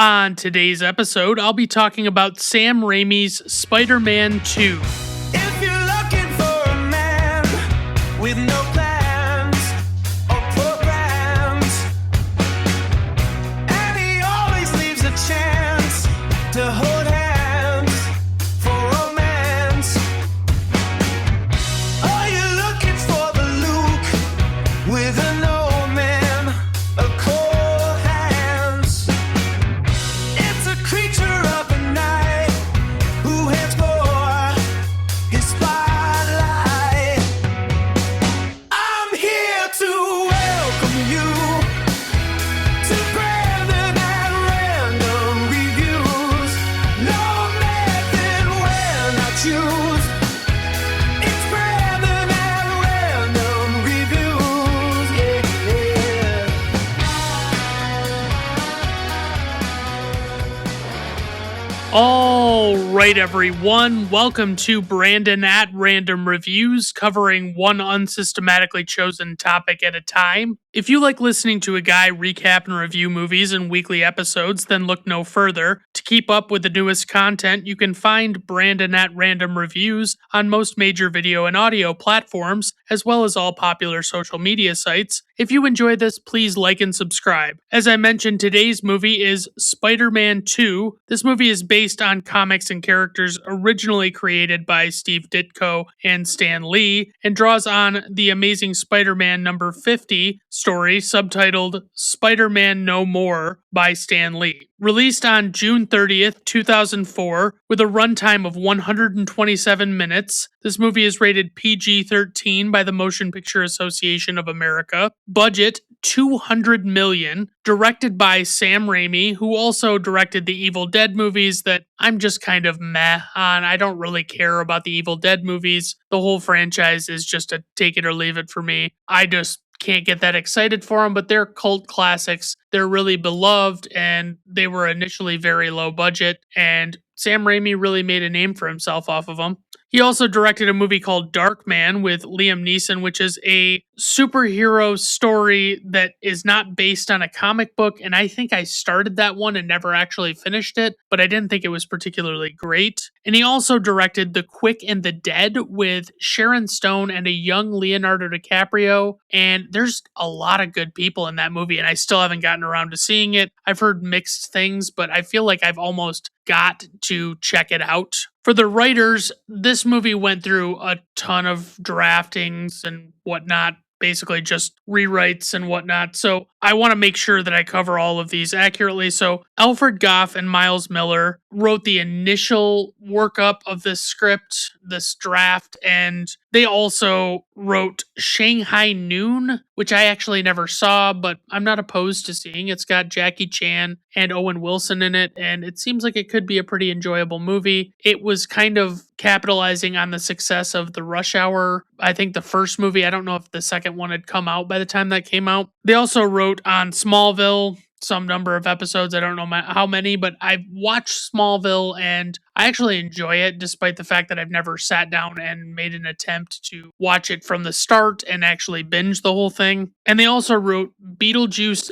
On today's episode, I'll be talking about Sam Raimi's Spider-Man 2. If you're looking for a man with no plans or programs, and he always leaves a chance to hold hands for romance. Are you looking for the Luke with an old man, a cold hands? It's a creature of the night who heads for his spotlight. I'm here to welcome you to Brandon at Random Reviews. No method when I choose. It's Brandon at Random Reviews. Yeah. All right, everyone. Welcome to Brandon at Random Reviews, covering one unsystematically chosen topic at a time. If you like listening to a guy recap and review movies in weekly episodes, then look no further. To keep up with the newest content, you can find Brandon at Random Reviews on most major video and audio platforms, as well as all popular social media sites. If you enjoy this, please like and subscribe. As I mentioned, today's movie is Spider-Man 2. This movie is based on comics and characters originally created by Steve Ditko and Stan Lee, and draws on the Amazing Spider-Man number 50 story subtitled Spider-Man No More by Stan Lee. Released on June 30th, 2004, with a runtime of 127 minutes, this movie is rated PG-13 by the Motion Picture Association of America. Budget, $200 million. Directed by Sam Raimi, who also directed the Evil Dead movies that I'm just kind of meh on. I don't really care about the Evil Dead movies. The whole franchise is just a take it or leave it for me. I just can't get that excited for them, but they're cult classics. They're really beloved, and they were initially very low budget, and Sam Raimi really made a name for himself off of them. He also directed a movie called Darkman with Liam Neeson, which is a superhero story that is not based on a comic book, and I think I started that one and never actually finished it, but I didn't think it was particularly great. And he also directed The Quick and the Dead with Sharon Stone and a young Leonardo DiCaprio, and there's a lot of good people in that movie, and I still haven't gotten around to seeing it. I've heard mixed things, but I feel like I've almost got to check it out. For the writers, this movie went through a ton of draftings and whatnot, basically just rewrites and whatnot. So I want to make sure that I cover all of these accurately. So Alfred Goff and Miles Miller wrote the initial workup of this script, this draft, and they also wrote Shanghai Noon, which I actually never saw, but I'm not opposed to seeing. It's got Jackie Chan and Owen Wilson in it, and it seems like it could be a pretty enjoyable movie. It was kind of capitalizing on the success of the Rush Hour, I think the first movie. I don't know if the second one had come out by the time that came out. They also wrote on Smallville, some number of episodes. I don't know how many, but I've watched Smallville and I actually enjoy it, despite the fact that I've never sat down and made an attempt to watch it from the start and actually binge the whole thing. And they also wrote Beetlejuice,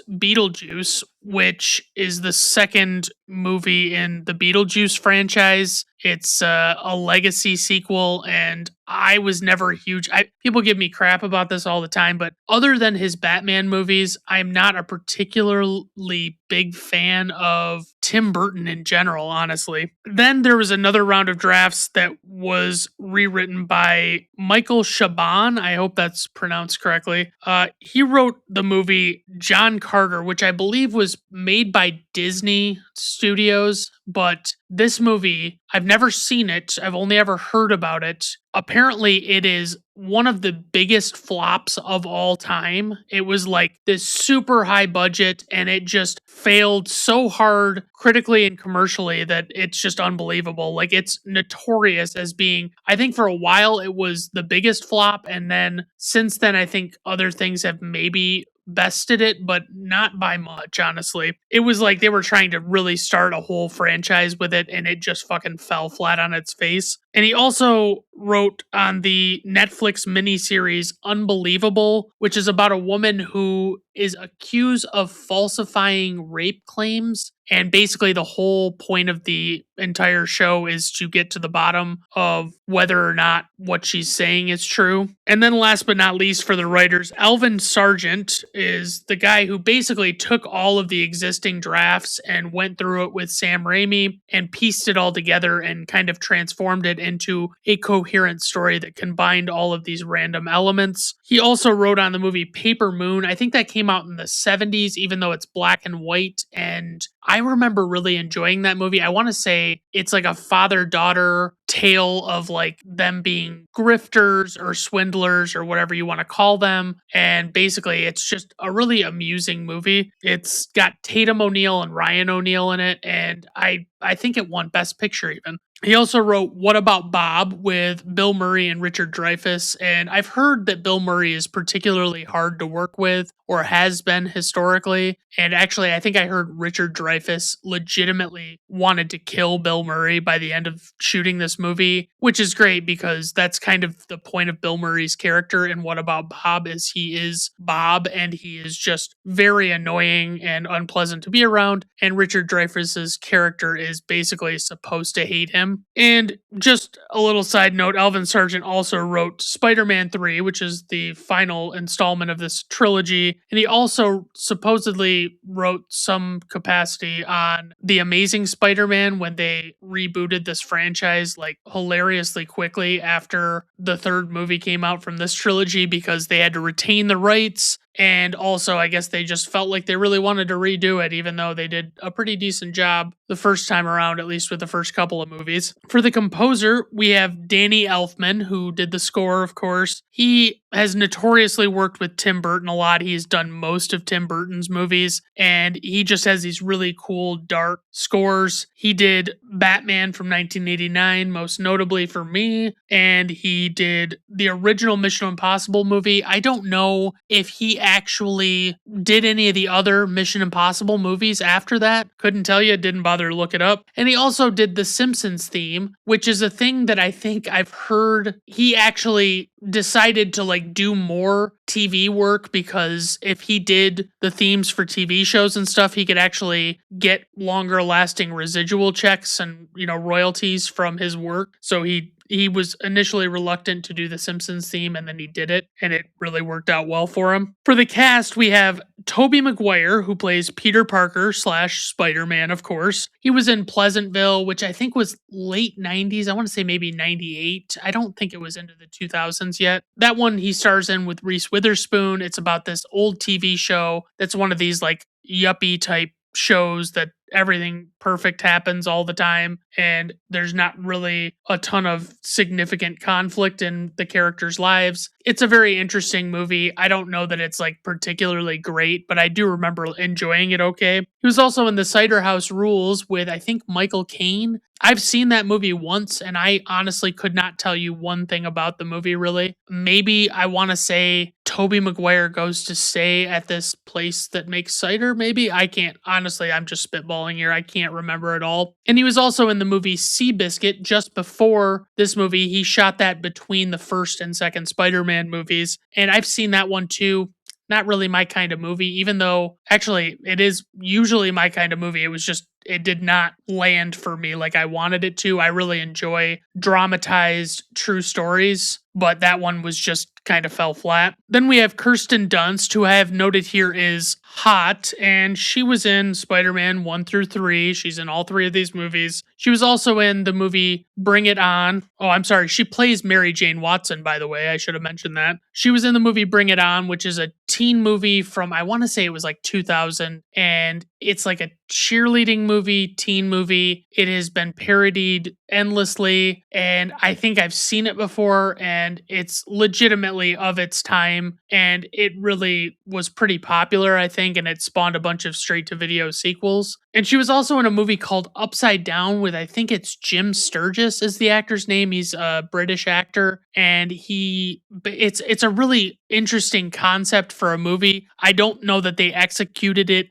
which is the second movie in the Beetlejuice franchise. It's a legacy sequel, and I was never huge. People give me crap about this all the time, but other than his Batman movies, I'm not a particularly big fan of Tim Burton in general, honestly. Then there was another round of drafts that was rewritten by Michael Chabon. I hope that's pronounced correctly. He wrote the movie John Carter, which I believe was made by Disney Studios, but this movie, I've never seen it. I've only ever heard about it. Apparently, it is one of the biggest flops of all time. It was like this super high budget, and it just failed so hard critically and commercially that it's just unbelievable. Like, it's notorious as being, I think for a while it was the biggest flop, and then since then I think other things have maybe bested it, but not by much, honestly. It was like they were trying to really start a whole franchise with it, and it just fucking fell flat on its face. And he also wrote on the Netflix miniseries Unbelievable, which is about a woman who is accused of falsifying rape claims. And basically, the whole point of the entire show is to get to the bottom of whether or not what she's saying is true. And then, last but not least, for the writers, Alvin Sargent is the guy who basically took all of the existing drafts and went through it with Sam Raimi and pieced it all together and kind of transformed it into a coherent story that combined all of these random elements. He also wrote on the movie Paper Moon. I think that came out in the 70s, even though it's black and white. And I remember really enjoying that movie. I want to say it's like a father-daughter tale of like them being grifters or swindlers or whatever you want to call them. And basically it's just a really amusing movie. It's got Tatum O'Neal and Ryan O'Neal in it, and I think it won Best Picture even. He also wrote What About Bob with Bill Murray and Richard Dreyfuss, and I've heard that Bill Murray is particularly hard to work with, or has been historically. And actually, I think I heard Richard Dreyfuss legitimately wanted to kill Bill Murray by the end of shooting this movie, which is great because that's kind of the point of Bill Murray's character in What About Bob is he is Bob, and he is just very annoying and unpleasant to be around, and Richard Dreyfuss's character is basically supposed to hate him. And just a little side note, Alvin Sargent also wrote Spider-Man 3, which is the final installment of this trilogy. And he also supposedly wrote some capacity on The Amazing Spider-Man when they rebooted this franchise like hilariously quickly after the third movie came out from this trilogy because they had to retain the rights. And also, I guess they just felt like they really wanted to redo it, even though they did a pretty decent job the first time around, at least with the first couple of movies. For the composer, we have Danny Elfman, who did the score, of course. He has notoriously worked with Tim Burton a lot. He's done most of Tim Burton's movies, and he just has these really cool, dark scores. He did Batman from 1989, most notably for me, and he did the original Mission Impossible movie. I don't know if he actually did any of the other Mission Impossible movies after that. Couldn't tell you, didn't bother to look it up. And he also did the Simpsons theme, which is a thing that I think I've heard he actually decided to like do more TV work, because if he did the themes for TV shows and stuff, he could actually get longer lasting residual checks and, you know, royalties from his work. So he was initially reluctant to do the Simpsons theme, and then he did it, and it really worked out well for him. For the cast, we have Tobey Maguire, who plays Peter Parker / Spider-Man, of course. He was in Pleasantville, which I think was late 90s. I want to say maybe 98. I don't think it was into the 2000s yet. That one he stars in with Reese Witherspoon. It's about this old TV show that's one of these like yuppie type shows that everything perfect happens all the time, and there's not really a ton of significant conflict in the characters' lives. It's a very interesting movie. I don't know that it's like particularly great, but I do remember enjoying it okay. He was also in The Cider House Rules with, I think, Michael Caine. I've seen that movie once, and I honestly could not tell you one thing about the movie, really. Maybe I want to say Tobey Maguire goes to stay at this place that makes cider, maybe? I can't. Honestly, I'm just spitballing here. I can't remember at all. And he was also in the movie Seabiscuit just before this movie. He shot that between the first and second Spider-Man movies, and I've seen that one too. Not really my kind of movie, even though actually it is usually my kind of movie. It was just, it did not land for me like I wanted it to. I really enjoy dramatized true stories, but that one was just kind of fell flat. Then we have Kirsten Dunst, who I have noted here is hot, and she was in Spider-Man 1 through 3. She's in all 3 of these movies. She was also in the movie Bring It On. Oh, I'm sorry. She plays Mary Jane Watson, by the way. I should have mentioned that. She was in the movie Bring It On, which is a teen movie from, I want to say it was like 2000, and it's like a cheerleading movie, teen movie. It has been parodied endlessly, and I think I've seen it before, and it's legitimately of its time, and it really was pretty popular, I think, and it spawned a bunch of straight-to-video sequels. And she was also in a movie called Upside Down with, I think it's Jim Sturgis is the actor's name. He's a British actor, and it's a really interesting concept for a movie. I don't know that they executed it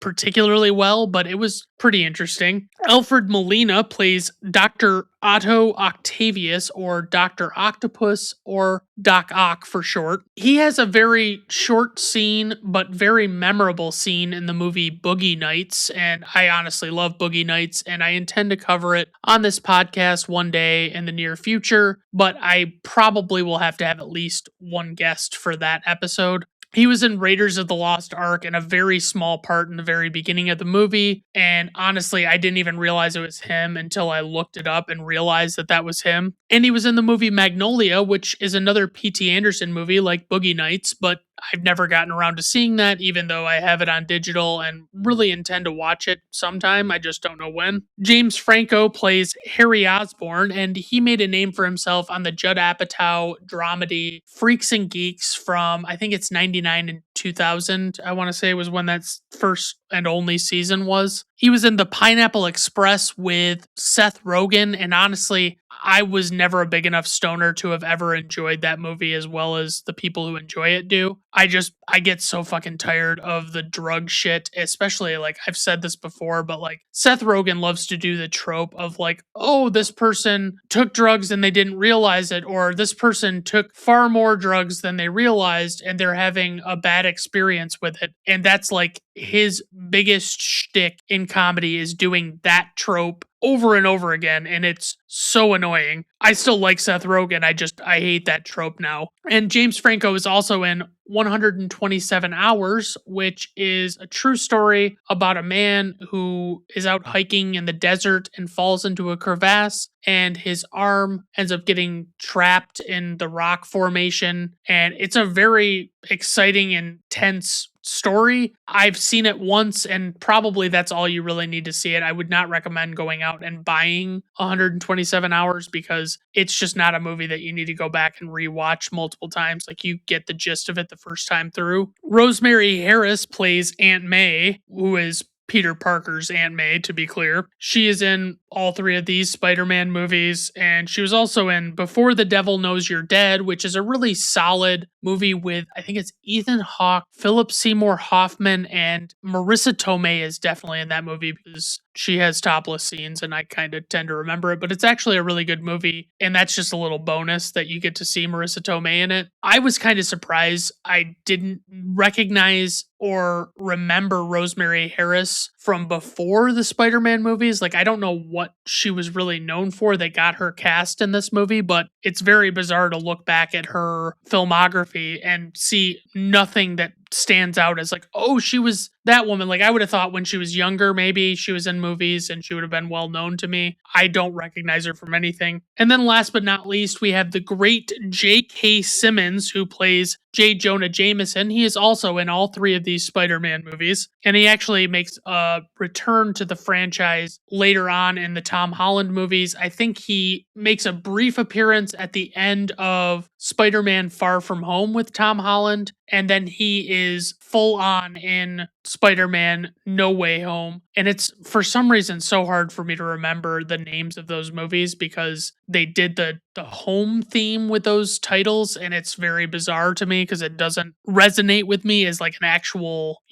particularly well, but it was pretty interesting. Alfred Molina plays Dr. Otto Octavius, or Dr. Octopus, or Doc Ock for short. He has a very short scene, but very memorable scene in the movie Boogie Nights, and I honestly love Boogie Nights, and I intend to cover it on this podcast one day in the near future, but I probably will have to have at least one guest for that episode. He was in Raiders of the Lost Ark in a very small part in the very beginning of the movie, and honestly, I didn't even realize it was him until I looked it up and realized that that was him. And he was in the movie Magnolia, which is another P.T. Anderson movie like Boogie Nights, but I've never gotten around to seeing that, even though I have it on digital and really intend to watch it sometime. I just don't know when. James Franco plays Harry Osborn, and he made a name for himself on the Judd Apatow dramedy Freaks and Geeks from, I think it's 99 and 2000, I want to say was when that first and only season was. He was in The Pineapple Express with Seth Rogen, and honestly, I was never a big enough stoner to have ever enjoyed that movie as well as the people who enjoy it do. I get so fucking tired of the drug shit, especially, like, I've said this before, but like, Seth Rogen loves to do the trope of like, oh, this person took drugs and they didn't realize it, or this person took far more drugs than they realized and they're having a bad experience with it. And that's like his biggest shtick in comedy, is doing that trope over and over again, and it's so annoying. I still like Seth Rogen, I hate that trope now. And James Franco is also in 127 Hours, which is a true story about a man who is out hiking in the desert and falls into a crevasse, and his arm ends up getting trapped in the rock formation. And it's a very exciting and tense story. I've seen it once, and probably that's all you really need to see it. I would not recommend going out and buying 127 Hours, because it's just not a movie that you need to go back and rewatch multiple times. Like, you get the gist of it the first time through. Rosemary Harris plays Aunt May, who is Peter Parker's Aunt May, to be clear. She is in all three of these Spider-Man movies, and she was also in Before the Devil Knows You're Dead, which is a really solid movie with, I think it's Ethan Hawke, Philip Seymour Hoffman, and Marissa Tomei is definitely in that movie because she has topless scenes and I kind of tend to remember it, but it's actually a really good movie, and that's just a little bonus that you get to see Marissa Tomei in it. I was kind of surprised I didn't recognize or remember Rosemary Harris from before the Spider-Man movies. Like, I don't know what she was really known for that got her cast in this movie, but it's very bizarre to look back at her filmography and see nothing that stands out as like, oh, she was that woman. Like, I would have thought when she was younger, maybe she was in movies and she would have been well known to me. I don't recognize her from anything. And then last but not least, we have the great J.K. Simmons, who plays J. Jonah Jameson. He is also in all three of these Spider-Man movies, and he actually makes a return to the franchise later on in the Tom Holland movies. I think he makes a brief appearance at the end of Spider-Man Far From Home with Tom Holland, and then he is full on in Spider-Man No Way Home. And it's for some reason so hard for me to remember the names of those movies because they did the home theme with those titles, and it's very bizarre to me because it doesn't resonate with me as like an actual,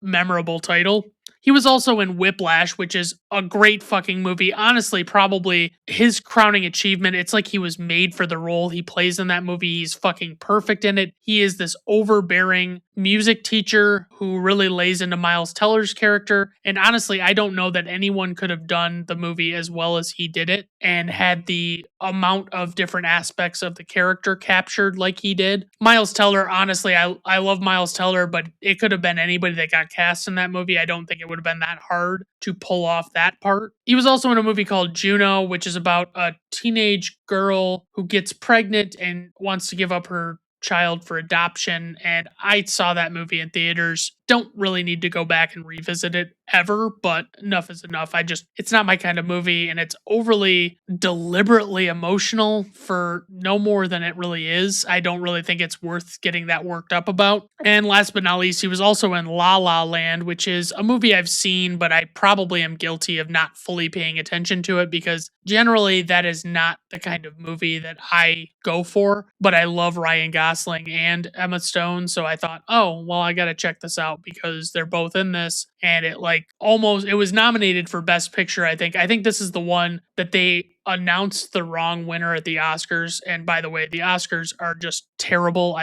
memorable title. He was also in Whiplash, which is a great fucking movie. Honestly, probably his crowning achievement. It's like he was made for the role he plays in that movie. He's fucking perfect in it. He is this overbearing music teacher who really lays into Miles Teller's character. And honestly, I don't know that anyone could have done the movie as well as he did it and had the amount of different aspects of the character captured like he did. Miles Teller, honestly, I love Miles Teller, but it could have been anybody that got cast in that movie. I don't think it would have been that hard to pull off that part. He was also in a movie called Juno, which is about a teenage girl who gets pregnant and wants to give up her child for adoption, and I saw that movie in theaters. Don't really need to go back and revisit it ever, but enough is enough. It's not my kind of movie, and it's overly deliberately emotional for no more than it really is. I don't really think it's worth getting that worked up about. And last but not least, he was also in La La Land, which is a movie I've seen, but I probably am guilty of not fully paying attention to it because generally that is not the kind of movie that I go for, but I love Ryan Gosling Gosling and Emma Stone. So I thought, oh, well, I got to check this out because they're both in this. And it it was nominated for Best Picture, I think. I think this is the one that they announced the wrong winner at the Oscars. And by the way, the Oscars are just terrible.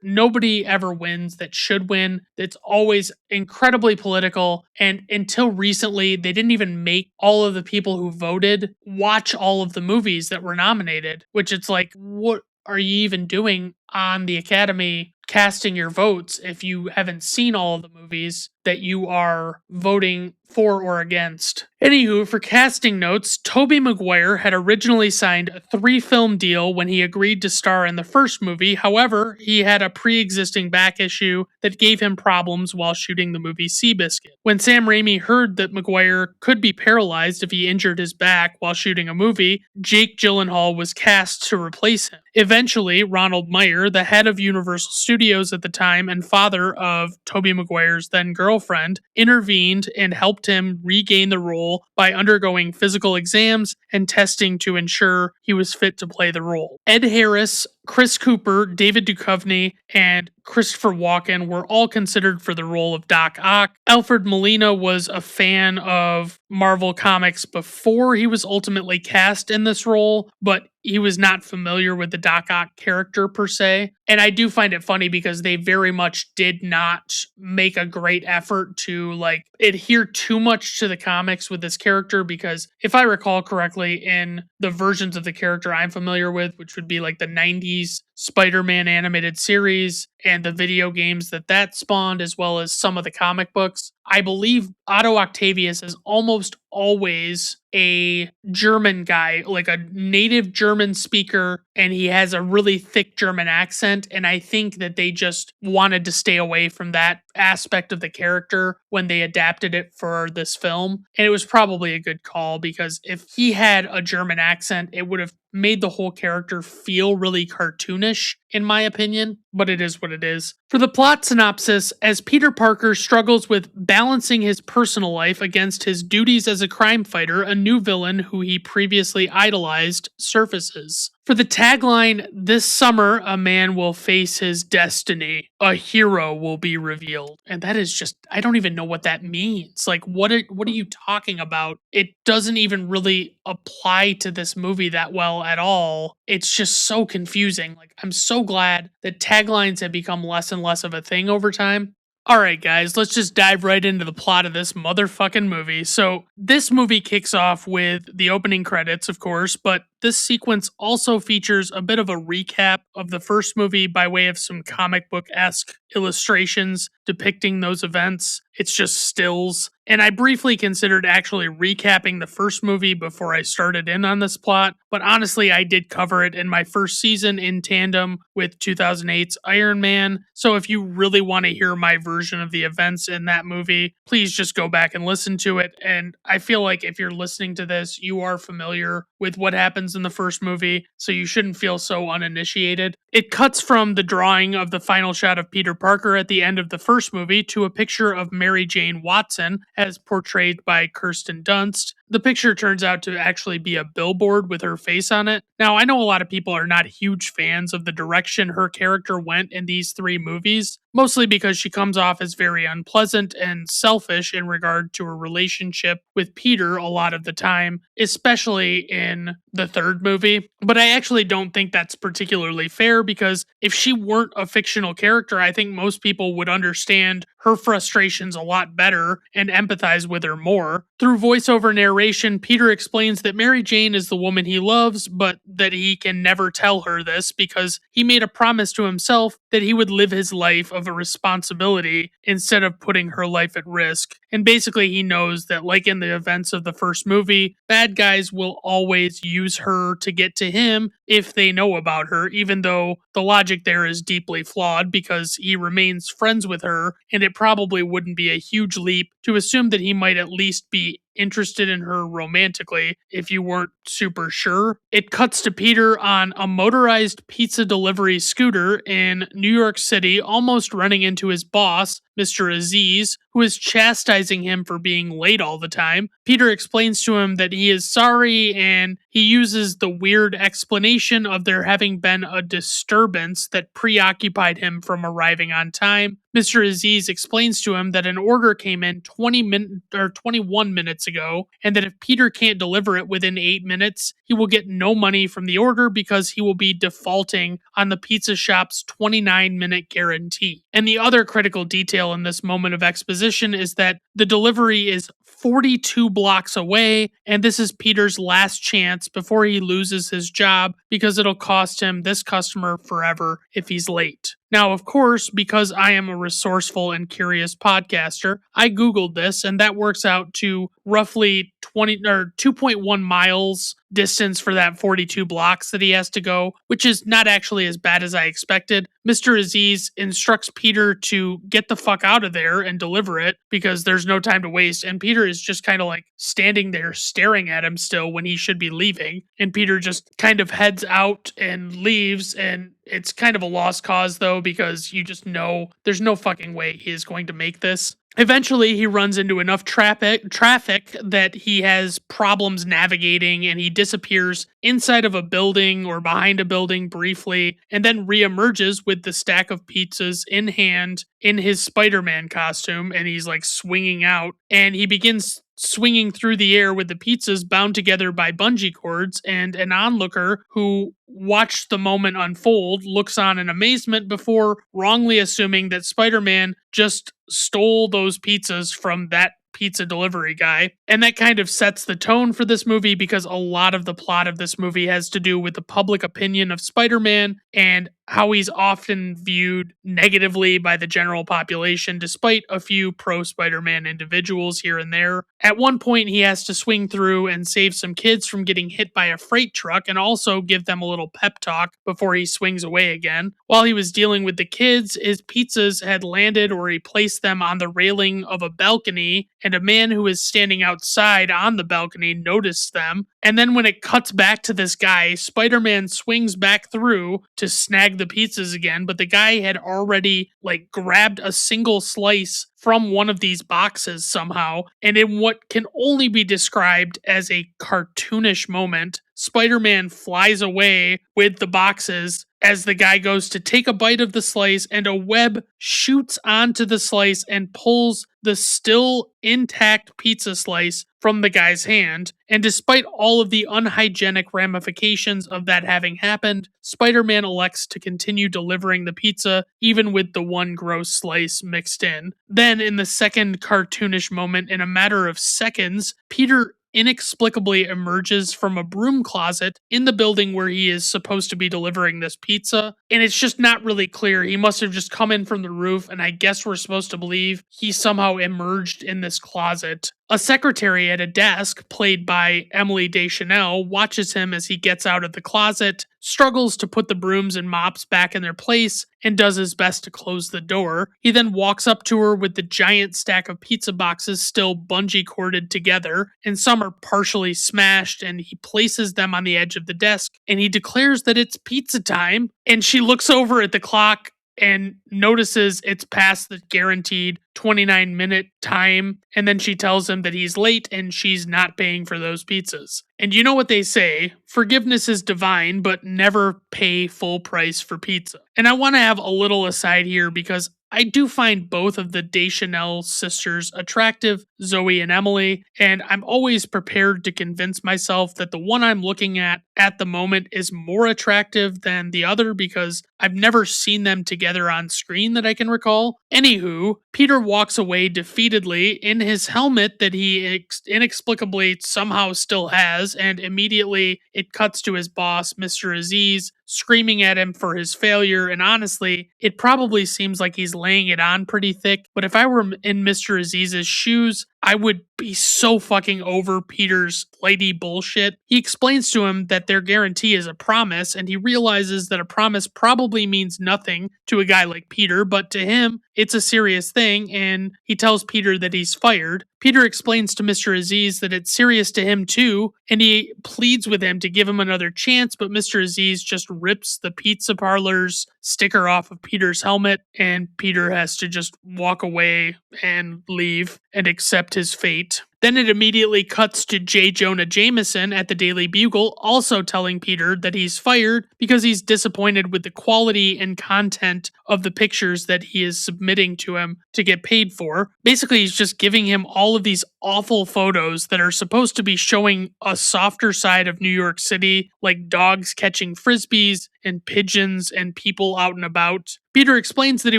Nobody ever wins that should win. It's always incredibly political. And until recently, they didn't even make all of the people who voted watch all of the movies that were nominated, which it's like, what are you even doing on the Academy casting your votes if you haven't seen all of the movies that you are voting for or against? Anywho, for casting notes, Tobey Maguire had originally signed a 3-film deal when he agreed to star in the first movie. However, he had a pre-existing back issue that gave him problems while shooting the movie Seabiscuit. When Sam Raimi heard that Maguire could be paralyzed if he injured his back while shooting a movie, Jake Gyllenhaal was cast to replace him. Eventually, Ronald Meyer, the head of Universal Studios at the time and father of Tobey Maguire's then girlfriend, intervened and helped him regain the role by undergoing physical exams and testing to ensure he was fit to play the role. Ed Harris, Chris Cooper, David Duchovny, and Christopher Walken were all considered for the role of Doc Ock. Alfred Molina was a fan of Marvel Comics before he was ultimately cast in this role, but he was not familiar with the Doc Ock character per se. And I do find it funny because they very much did not make a great effort to adhere too much to the comics with this character, because if I recall correctly, in the versions of the character I'm familiar with, which would be like the 90s Spider-Man animated series and the video games that spawned, as well as some of the comic books, I believe Otto Octavius is almost always a German guy, like a native German speaker, and he has a really thick German accent. And I think that they just wanted to stay away from that aspect of the character when they adapted it for this film. And it was probably a good call, because if he had a German accent, it would have made the whole character feel really cartoonish, in my opinion, but it is what it is. For the plot synopsis, as Peter Parker struggles with balancing his personal life against his duties as a crime fighter, a new villain who he previously idolized surfaces. For the tagline, this summer, a man will face his destiny. A hero will be revealed. And that is just, I don't even know what that means. Like, what are you talking about? It doesn't even really apply to this movie that well at all. It's just so confusing. Like, I'm so glad that taglines have become less and less of a thing over time. Alright guys, let's just dive right into the plot of this motherfucking movie. So, this movie kicks off with the opening credits, of course, but this sequence also features a bit of a recap of the first movie by way of some comic book-esque illustrations depicting those events. It's just stills. And I briefly considered actually recapping the first movie before I started in on this plot, but honestly, I did cover it in my first season in tandem with 2008's Iron Man. So if you really want to hear my version of the events in that movie, please just go back and listen to it. And I feel like if you're listening to this, you are familiar with what happens in the first movie, so you shouldn't feel so uninitiated. It cuts from the drawing of the final shot of Peter Parker at the end of the first movie to a picture of Mary Jane Watson, as portrayed by Kirsten Dunst. The picture turns out to actually be a billboard with her face on it. Now, I know a lot of people are not huge fans of the direction her character went in these 3 movies, mostly because she comes off as very unpleasant and selfish in regard to her relationship with Peter a lot of the time, especially in the third movie. But I actually don't think that's particularly fair, because if she weren't a fictional character, I think most people would understand her frustrations a lot better and empathize with her more. Through voiceover narration, Peter explains that Mary Jane is the woman he loves, but that he can never tell her this because he made a promise to himself that he would live his life of a responsibility instead of putting her life at risk. And basically he knows that, like in the events of the first movie, bad guys will always use her to get to him if they know about her, even though the logic there is deeply flawed because he remains friends with her, and it probably wouldn't be a huge leap to assume that he might at least be interested in her romantically, if you weren't super sure. It cuts to Peter on a motorized pizza delivery scooter in New York City, almost running into his boss, Mr. Aziz, who is chastising him for being late all the time. Peter explains to him that he is sorry, and he uses the weird explanation of there having been a disturbance that preoccupied him from arriving on time. Mr. Aziz explains to him that an order came in 21 minutes ago, and that if Peter can't deliver it within 8 minutes, he will get no money from the order because he will be defaulting on the pizza shop's 29-minute guarantee. And the other critical detail in this moment of exposition is that the delivery is 42 blocks away, and this is Peter's last chance before he loses his job because it'll cost him this customer forever if he's late. Now, of course, because I am a resourceful and curious podcaster, I Googled this, and that works out to roughly 2.1 miles distance for that 42 blocks that he has to go, which is not actually as bad as I expected. Mr. Aziz instructs Peter to get the fuck out of there and deliver it because there's no time to waste, and Peter is just kind of like standing there staring at him still when he should be leaving, and Peter just kind of heads out and leaves, and it's kind of a lost cause though, because you just know there's no fucking way he is going to make this. Eventually, he runs into enough traffic that he has problems navigating, and he disappears inside of a building or behind a building briefly, and then reemerges with the stack of pizzas in hand in his Spider-Man costume, and he's like swinging out, and he begins swinging through the air with the pizzas bound together by bungee cords, and an onlooker who watched the moment unfold looks on in amazement before wrongly assuming that Spider-Man just stole those pizzas from that pizza delivery guy. And that kind of sets the tone for this movie because a lot of the plot of this movie has to do with the public opinion of Spider-Man and how he's often viewed negatively by the general population, despite a few pro-Spider-Man individuals here and there. At one point, he has to swing through and save some kids from getting hit by a freight truck and also give them a little pep talk before he swings away again. While he was dealing with the kids, his pizzas had landed or he placed them on the railing of a balcony, and a man who was standing outside on the balcony noticed them. And then when it cuts back to this guy, Spider-Man swings back through to snag the pizzas again, but the guy had already grabbed a single slice from one of these boxes somehow, and in what can only be described as a cartoonish moment, Spider-Man flies away with the boxes as the guy goes to take a bite of the slice, and a web shoots onto the slice and pulls the still intact pizza slice from the guy's hand. And despite all of the unhygienic ramifications of that having happened, Spider-Man elects to continue delivering the pizza, even with the one gross slice mixed in. Then, in the second cartoonish moment, in a matter of seconds, Peter inexplicably emerges from a broom closet in the building where he is supposed to be delivering this pizza, and it's just not really clear. He must have just come in from the roof, and I guess we're supposed to believe he somehow emerged in this closet. A secretary at a desk, played by Emily Deschanel, watches him as he gets out of the closet, struggles to put the brooms and mops back in their place, and does his best to close the door. He then walks up to her with the giant stack of pizza boxes still bungee corded together, and some are partially smashed, and he places them on the edge of the desk, and he declares that it's pizza time, and she looks over at the clock and notices it's past the guaranteed 29-minute time, and then she tells him that he's late and she's not paying for those pizzas. And you know what they say, forgiveness is divine, but never pay full price for pizza. And I want to have a little aside here because I do find both of the Deschanel sisters attractive, Zoe and Emily, and I'm always prepared to convince myself that the one I'm looking at the moment is more attractive than the other because I've never seen them together on screen that I can recall. Anywho, Peter walks away defeatedly in his helmet that he inexplicably somehow still has, and immediately it cuts to his boss, Mr. Aziz, screaming at him for his failure, and honestly, it probably seems like he's laying it on pretty thick, but if I were in Mr. Aziz's shoes, I would be so fucking over Peter's flighty bullshit. He explains to him that their guarantee is a promise, and he realizes that a promise probably means nothing to a guy like Peter, but to him, it's a serious thing, and he tells Peter that he's fired. Peter explains to Mr. Aziz that it's serious to him too, and he pleads with him to give him another chance, but Mr. Aziz just rips the pizza parlor's sticker off of Peter's helmet, and Peter has to just walk away and leave and accept his fate. Then it immediately cuts to J. Jonah Jameson at the Daily Bugle, also telling Peter that he's fired because he's disappointed with the quality and content of the pictures that he is submitting to him to get paid for. Basically, he's just giving him all of these awful photos that are supposed to be showing a softer side of New York City, like dogs catching frisbees and pigeons and people out and about. Peter explains that he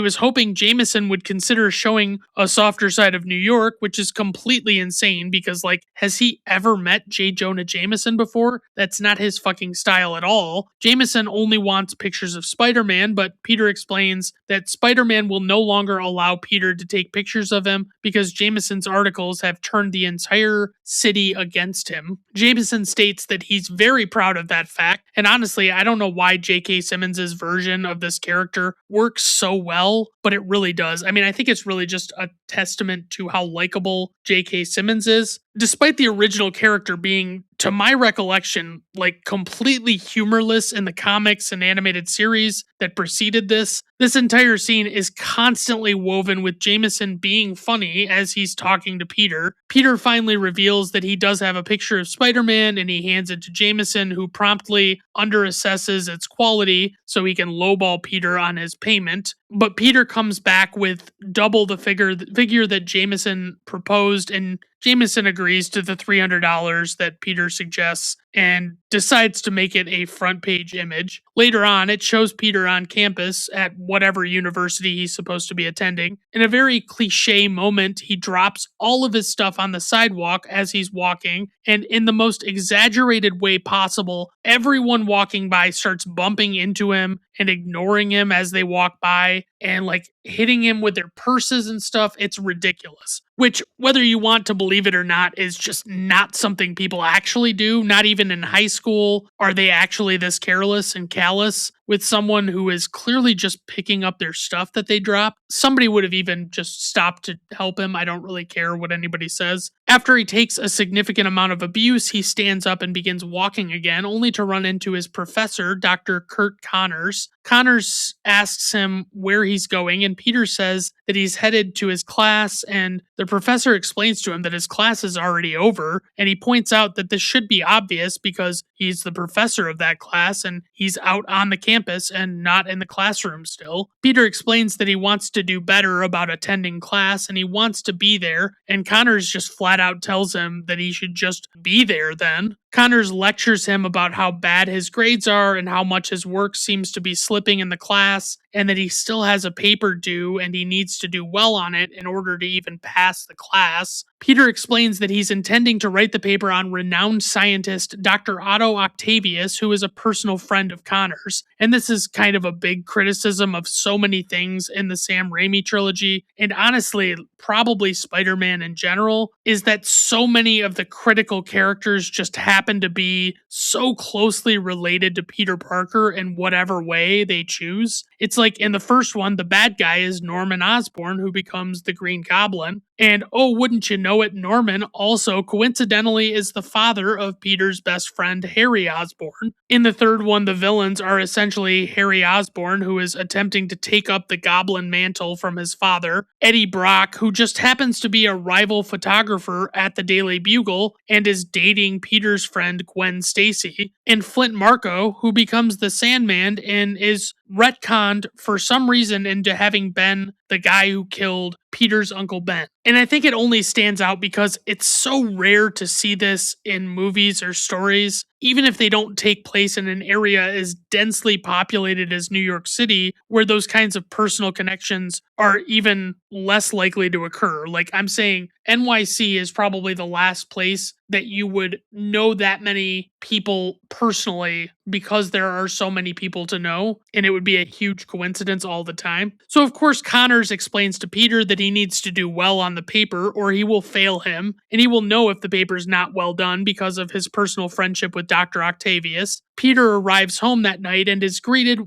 was hoping Jameson would consider showing a softer side of New York, which is completely insane because, like, has he ever met J. Jonah Jameson before? That's not his fucking style at all. Jameson only wants pictures of Spider-Man, but Peter explains that Spider-Man will no longer allow Peter to take pictures of him because Jameson's articles have turned the entire city against him. Jameson states that he's very proud of that fact, and honestly, I don't know why J.K. Simmons' version of this character works so well, but it really does. I mean, I think it's really just a testament to how likable J.K. Simmons is. Despite the original character being, to my recollection, like completely humorless in the comics and animated series that preceded this entire scene is constantly woven with Jameson being funny as he's talking to Peter. Peter finally reveals that he does have a picture of Spider-Man and he hands it to Jameson, who promptly underassesses its quality so he can lowball Peter on his payment. But Peter comes back with double the figure that Jameson proposed, and Jameson agrees to the $300 that Peter suggests and decides to make it a front page image. Later on, it shows Peter on campus at whatever university he's supposed to be attending. In a very cliche moment, he drops all of his stuff on the sidewalk as he's walking, and in the most exaggerated way possible, everyone walking by starts bumping into him and ignoring him as they walk by and like hitting him with their purses and stuff. It's ridiculous. Which, whether you want to believe it or not, is just not something people actually do. Not even in high school are they actually this careless and callous with someone who is clearly just picking up their stuff that they drop. Somebody would have even just stopped to help him. I don't really care what anybody says. After he takes a significant amount of abuse, he stands up and begins walking again, only to run into his professor, Dr. Kurt Connors. Connors asks him where he's going, and Peter says that he's headed to his class, and the professor explains to him that his class is already over, and he points out that this should be obvious because he's the professor of that class and he's out on the campus and not in the classroom still. Peter explains that he wants to do better about attending class and he wants to be there, and Connors just flat out tells him that he should just be there then. Connors lectures him about how bad his grades are and how much his work seems to be slipping in the class, and that he still has a paper due and he needs to do well on it in order to even pass the class. Peter explains that he's intending to write the paper on renowned scientist Dr. Otto Octavius, who is a personal friend of Connors. And this is kind of a big criticism of so many things in the Sam Raimi trilogy, and honestly, probably Spider-Man in general, is that so many of the critical characters just happen to be so closely related to Peter Parker in whatever way they choose. It's like in the first one, the bad guy is Norman Osborn, who becomes the Green Goblin. And oh, wouldn't you know it, Norman also coincidentally is the father of Peter's best friend, Harry Osborn. In the third one, the villains are essentially Harry Osborn, who is attempting to take up the Goblin mantle from his father, Eddie Brock, who just happens to be a rival photographer at the Daily Bugle and is dating Peter's friend Gwen Stacy, and Flint Marko, who becomes the Sandman and is retconned for some reason into having been the guy who killed Peter's Uncle Ben. And I think it only stands out because it's so rare to see this in movies or stories, even if they don't take place in an area as densely populated as New York City, where those kinds of personal connections are even less likely to occur. Like I'm saying, NYC is probably the last place that you would know that many people personally because there are so many people to know, and it would be a huge coincidence all the time. So of course Connors explains to Peter that that he needs to do well on the paper or he will fail him, and he will know if the paper's not well done because of his personal friendship with Dr. Octavius. Peter arrives home that night and is greeted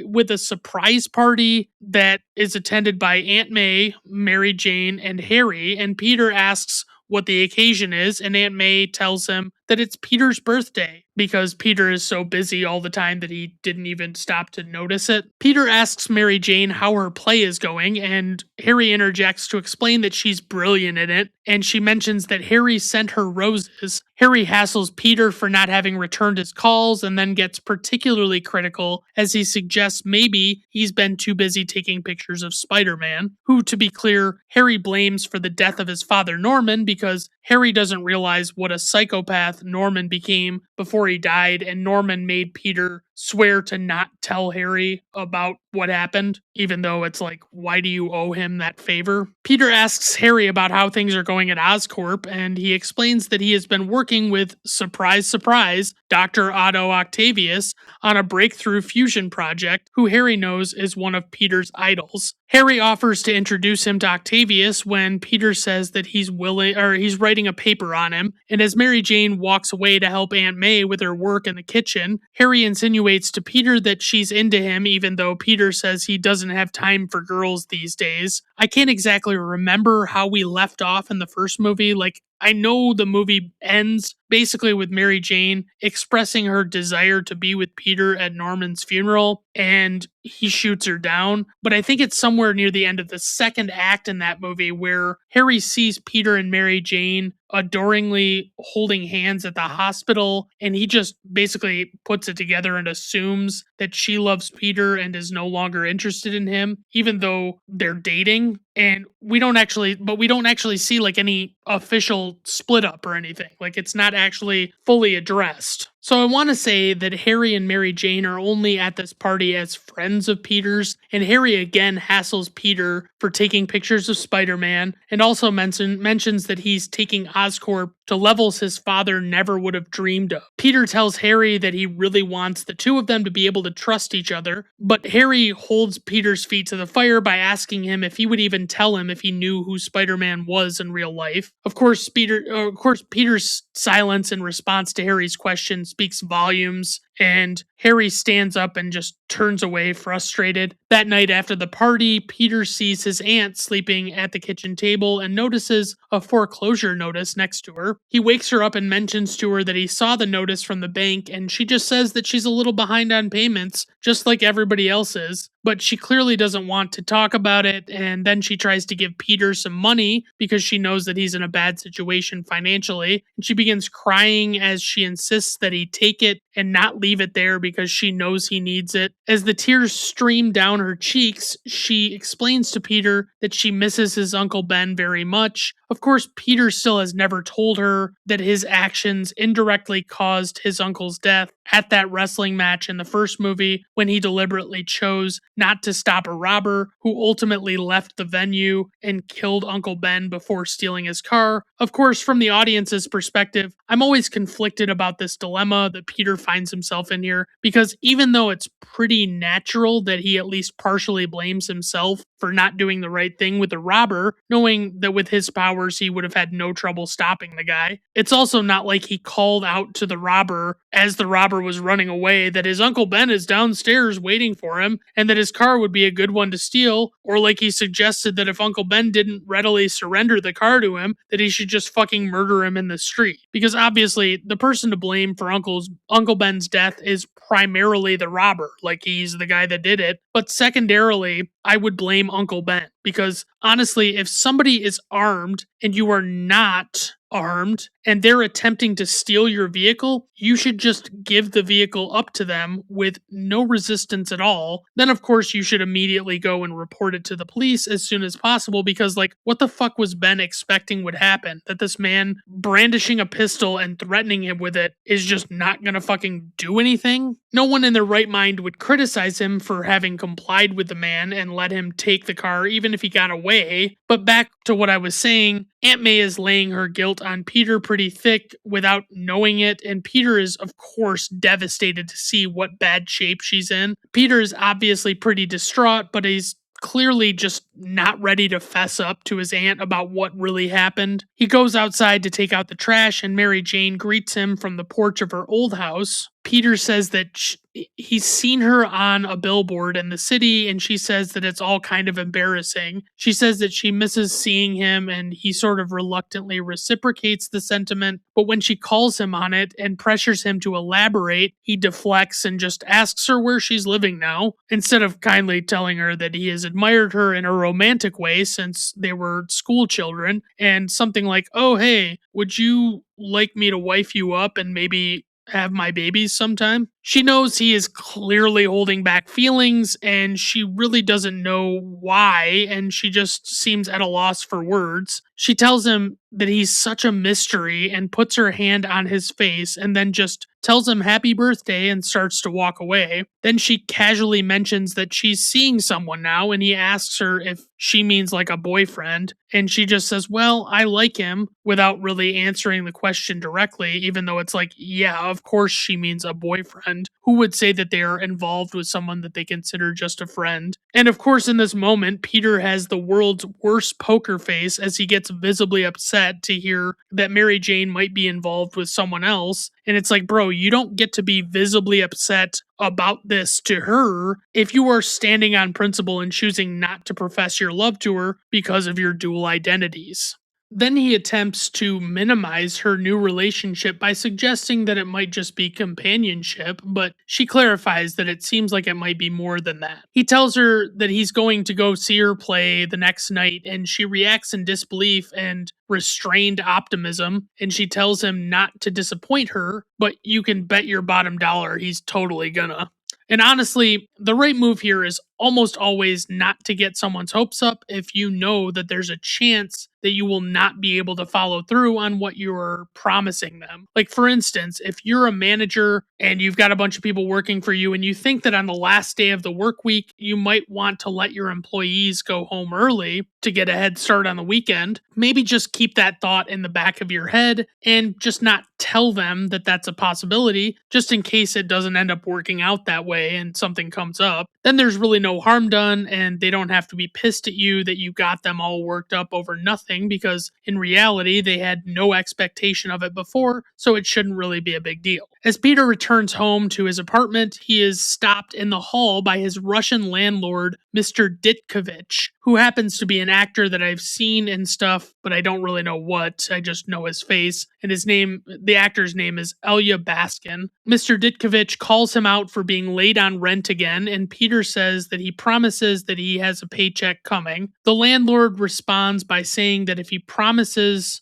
with a surprise party that is attended by Aunt May, Mary Jane, and Harry, and Peter asks what the occasion is, and Aunt May tells him that it's Peter's birthday because Peter is so busy all the time that he didn't even stop to notice it. Peter asks Mary Jane how her play is going, and Harry interjects to explain that she's brilliant in it, and she mentions that Harry sent her roses. Harry hassles Peter for not having returned his calls and then gets particularly critical as he suggests maybe he's been too busy taking pictures of Spider-Man, who, to be clear, Harry blames for the death of his father Norman because Harry doesn't realize what a psychopath Norman became before he died, and Norman made Peter swear to not tell Harry about what happened, even though it's like, why do you owe him that favor? Peter asks Harry about how things are going at Oscorp, and he explains that he has been working with, surprise, surprise, Dr. Otto Octavius on a breakthrough fusion project, who Harry knows is one of Peter's idols. Harry offers to introduce him to Octavius when Peter says that he's writing a paper on him, and as Mary Jane walks away to help Aunt May with her work in the kitchen, Harry insinuates to Peter that she's into him even though Peter says he doesn't have time for girls these days. I can't exactly remember how we left off in the first movie. I know the movie ends basically with Mary Jane expressing her desire to be with Peter at Norman's funeral, and he shoots her down. But I think it's somewhere near the end of the second act in that movie where Harry sees Peter and Mary Jane adoringly holding hands at the hospital, and he just basically puts it together and assumes that she loves Peter and is no longer interested in him, even though they're dating. And we don't actually see any official split up or anything. It's not actually fully addressed. So I want to say that Harry and Mary Jane are only at this party as friends of Peter's, and Harry again hassles Peter for taking pictures of Spider-Man, and also mentions that he's taking Oscorp to levels his father never would have dreamed of. Peter tells Harry that he really wants the two of them to be able to trust each other, but Harry holds Peter's feet to the fire by asking him if he would even tell him if he knew who Spider-Man was in real life. Of course, Peter's silence in response to Harry's question speaks volumes, and Harry stands up and just turns away frustrated. That night after the party, Peter sees his aunt sleeping at the kitchen table and notices a foreclosure notice next to her. He wakes her up and mentions to her that he saw the notice from the bank, and she just says that she's a little behind on payments, just like everybody else is. But she clearly doesn't want to talk about it, and then she tries to give Peter some money because she knows that he's in a bad situation financially, and she begins crying as she insists that he take it and not leave it there because she knows he needs it. As the tears stream down her cheeks, she explains to Peter that she misses his Uncle Ben very much. Of course, Peter still has never told her that his actions indirectly caused his uncle's death at that wrestling match in the first movie when he deliberately chose not to stop a robber who ultimately left the venue and killed Uncle Ben before stealing his car. Of course, from the audience's perspective, I'm always conflicted about this dilemma that Peter finds himself in here, because even though it's pretty natural that he at least partially blames himself for not doing the right thing with the robber, knowing that with his powers he would have had no trouble stopping the guy, it's also not like he called out to the robber as the robber was running away that his Uncle Ben is downstairs waiting for him and that his car would be a good one to steal, or like he suggested that if Uncle Ben didn't readily surrender the car to him, that he should just fucking murder him in the street. Because obviously the person to blame for Uncle Ben's death is primarily the robber, like he's the guy that did it. But secondarily, I would blame Uncle Ben, because honestly, if somebody is armed and you are not armed and they're attempting to steal your vehicle, you should just give the vehicle up to them with no resistance at all. Then of course you should immediately go and report it to the police as soon as possible, because what the fuck was Ben expecting would happen? That this man brandishing a pistol and threatening him with it is just not gonna fucking do anything? No one in their right mind would criticize him for having complied with the man and let him take the car even if he got away. But back to what I was saying, Aunt May is laying her guilt on Peter pretty thick without knowing it, and Peter is of course devastated to see what bad shape she's in. Peter is obviously pretty distraught, but he's clearly just not ready to fess up to his aunt about what really happened. He goes outside to take out the trash, and Mary Jane greets him from the porch of her old house. Peter says that he's seen her on a billboard in the city, and she says that it's all kind of embarrassing. She says that she misses seeing him, and he sort of reluctantly reciprocates the sentiment. But when she calls him on it and pressures him to elaborate, he deflects and just asks her where she's living now, instead of kindly telling her that he has admired her in a romantic way since they were school children, and something like, "Oh, hey, would you like me to wife you up and maybe have my babies sometime?" She knows he is clearly holding back feelings, and she really doesn't know why, and she just seems at a loss for words. She tells him that he's such a mystery and puts her hand on his face and then just tells him happy birthday and starts to walk away. Then she casually mentions that she's seeing someone now, and he asks her if she means like a boyfriend, and she just says, "Well, I like him," without really answering the question directly, even though it's like, yeah, of course she means a boyfriend. Who would say that they are involved with someone that they consider just a friend? And of course, in this moment, Peter has the world's worst poker face as he gets visibly upset to hear that Mary Jane might be involved with someone else. And it's like, bro, you don't get to be visibly upset about this to her if you are standing on principle and choosing not to profess your love to her because of your dual identities. Then he attempts to minimize her new relationship by suggesting that it might just be companionship, but she clarifies that it seems like it might be more than that. He tells her that he's going to go see her play the next night, and she reacts in disbelief and restrained optimism, and she tells him not to disappoint her, but you can bet your bottom dollar he's totally gonna. And honestly, the right move here is almost always not to get someone's hopes up if you know that there's a chance that you will not be able to follow through on what you're promising them. Like, for instance, if you're a manager and you've got a bunch of people working for you and you think that on the last day of the work week, you might want to let your employees go home early to get a head start on the weekend, maybe just keep that thought in the back of your head and just not tell them that that's a possibility, just in case it doesn't end up working out that way and something comes up. Then there's really no harm done, and they don't have to be pissed at you that you got them all worked up over nothing, because in reality, they had no expectation of it before, so it shouldn't really be a big deal. As Peter returns home to his apartment, he is stopped in the hall by his Russian landlord, Mr. Ditkovich, who happens to be an actor that I've seen in stuff, but I don't really know what. I just know his face. And the actor's name is Elya Baskin. Mr. Ditkovich calls him out for being late on rent again, and Peter says that he promises that he has a paycheck coming. The landlord responds by saying that if promises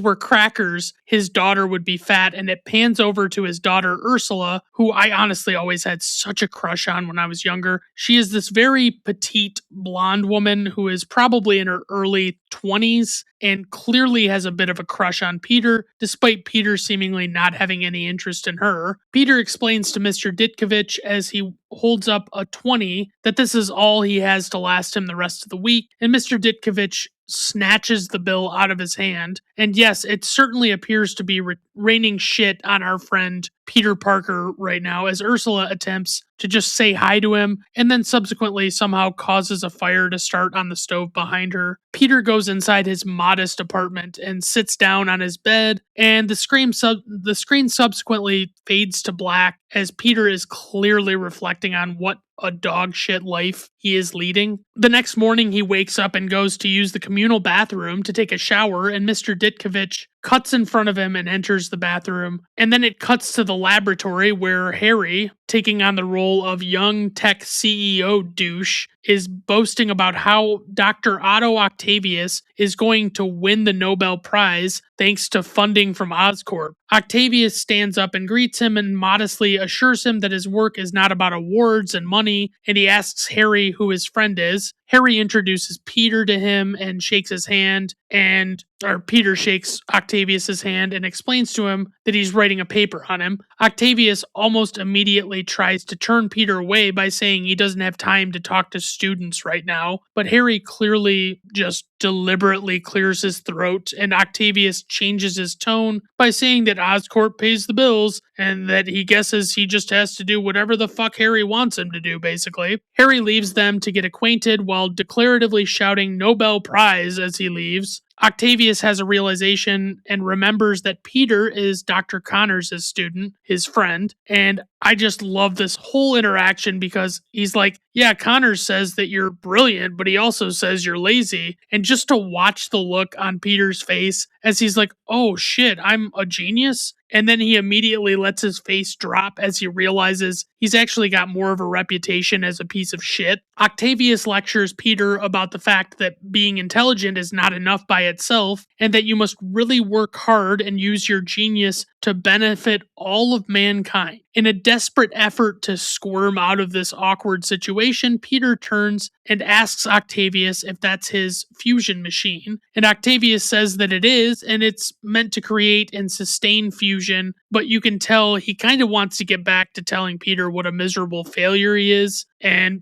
were crackers, his daughter would be fat, and it pans over to his daughter Ursula, who I honestly always had such a crush on when I was younger. She is this very petite blonde woman who is probably in her early 20s and clearly has a bit of a crush on Peter, despite Peter seemingly not having any interest in her. Peter explains to Mr. Ditkovich as he holds up a 20 that this is all he has to last him the rest of the week, and Mr. Ditkovich snatches the bill out of his hand. And yes, it certainly appears to be raining shit on our friend Peter Parker right now, as Ursula attempts to just say hi to him and then subsequently somehow causes a fire to start on the stove behind her. Peter goes inside his modest apartment and sits down on his bed, and the screen subsequently fades to black as Peter is clearly reflecting on what a dog shit life he is leading. The next morning, he wakes up and goes to use the communal bathroom to take a shower, and Mr. Ditkovich cuts in front of him and enters the bathroom. And then it cuts to the laboratory where Harry, taking on the role of young tech CEO douche, is boasting about how Dr. Otto Octavius is going to win the Nobel Prize thanks to funding from Oscorp. Octavius stands up and greets him and modestly assures him that his work is not about awards and money, and he asks Harry who his friend is. Harry introduces Peter to him and shakes his hand, Peter shakes Octavius's hand and explains to him that he's writing a paper on him. Octavius almost immediately tries to turn Peter away by saying he doesn't have time to talk to students right now, but Harry clearly just deliberately clears his throat, and Octavius changes his tone by saying that Oscorp pays the bills and that he guesses he just has to do whatever the fuck Harry wants him to do, basically. Harry leaves them to get acquainted while declaratively shouting Nobel Prize as he leaves. Octavius has a realization and remembers that Peter is Dr. Connors' student, his friend, and I just love this whole interaction because he's like, yeah, Connors says that you're brilliant, but he also says you're lazy. And just to watch the look on Peter's face as he's like, oh shit, I'm a genius. And then he immediately lets his face drop as he realizes he's actually got more of a reputation as a piece of shit. Octavius lectures Peter about the fact that being intelligent is not enough by itself, and that you must really work hard and use your genius to benefit all of mankind. In a desperate effort to squirm out of this awkward situation, Peter turns and asks Octavius if that's his fusion machine. And Octavius says that it is, and it's meant to create and sustain fusion, but you can tell he kind of wants to get back to telling Peter what a miserable failure he is, and,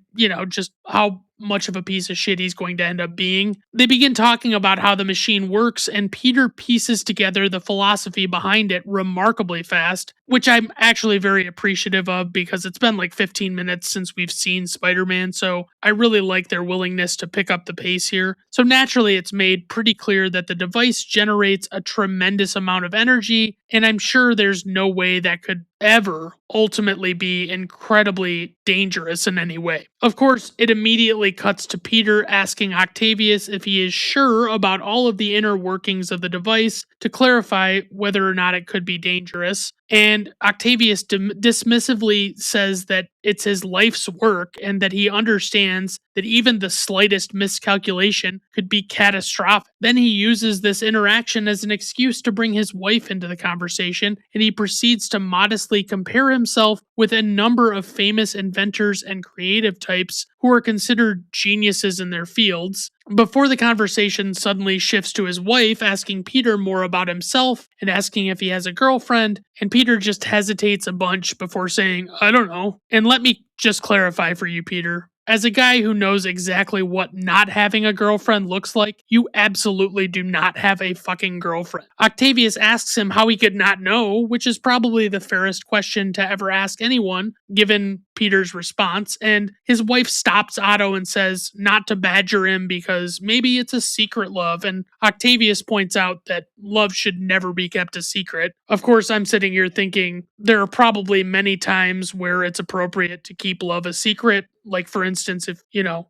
just how much of a piece of shit he's going to end up being. They begin talking about how the machine works, and Peter pieces together the philosophy behind it remarkably fast, which I'm actually very appreciative of because it's been like 15 minutes since we've seen Spider-Man, so I really like their willingness to pick up the pace here. So naturally, it's made pretty clear that the device generates a tremendous amount of energy, and I'm sure there's no way that could ever ultimately be incredibly dangerous in any way. Of course, it immediately cuts to Peter asking Octavius if he is sure about all of the inner workings of the device to clarify whether or not it could be dangerous. And Octavius dismissively says that it's his life's work and that he understands that even the slightest miscalculation could be catastrophic. Then he uses this interaction as an excuse to bring his wife into the conversation, and he proceeds to modestly compare himself with a number of famous inventors and creative types who are considered geniuses in their fields, before the conversation suddenly shifts to his wife asking Peter more about himself and asking if he has a girlfriend, and Peter just hesitates a bunch before saying, I don't know. And let me just clarify for you, Peter. As a guy who knows exactly what not having a girlfriend looks like, you absolutely do not have a fucking girlfriend. Octavius asks him how he could not know, which is probably the fairest question to ever ask anyone, given Peter's response, and his wife stops Otto and says not to badger him because maybe it's a secret love, and Octavius points out that love should never be kept a secret. Of course, I'm sitting here thinking there are probably many times where it's appropriate to keep love a secret. Like, for instance, if,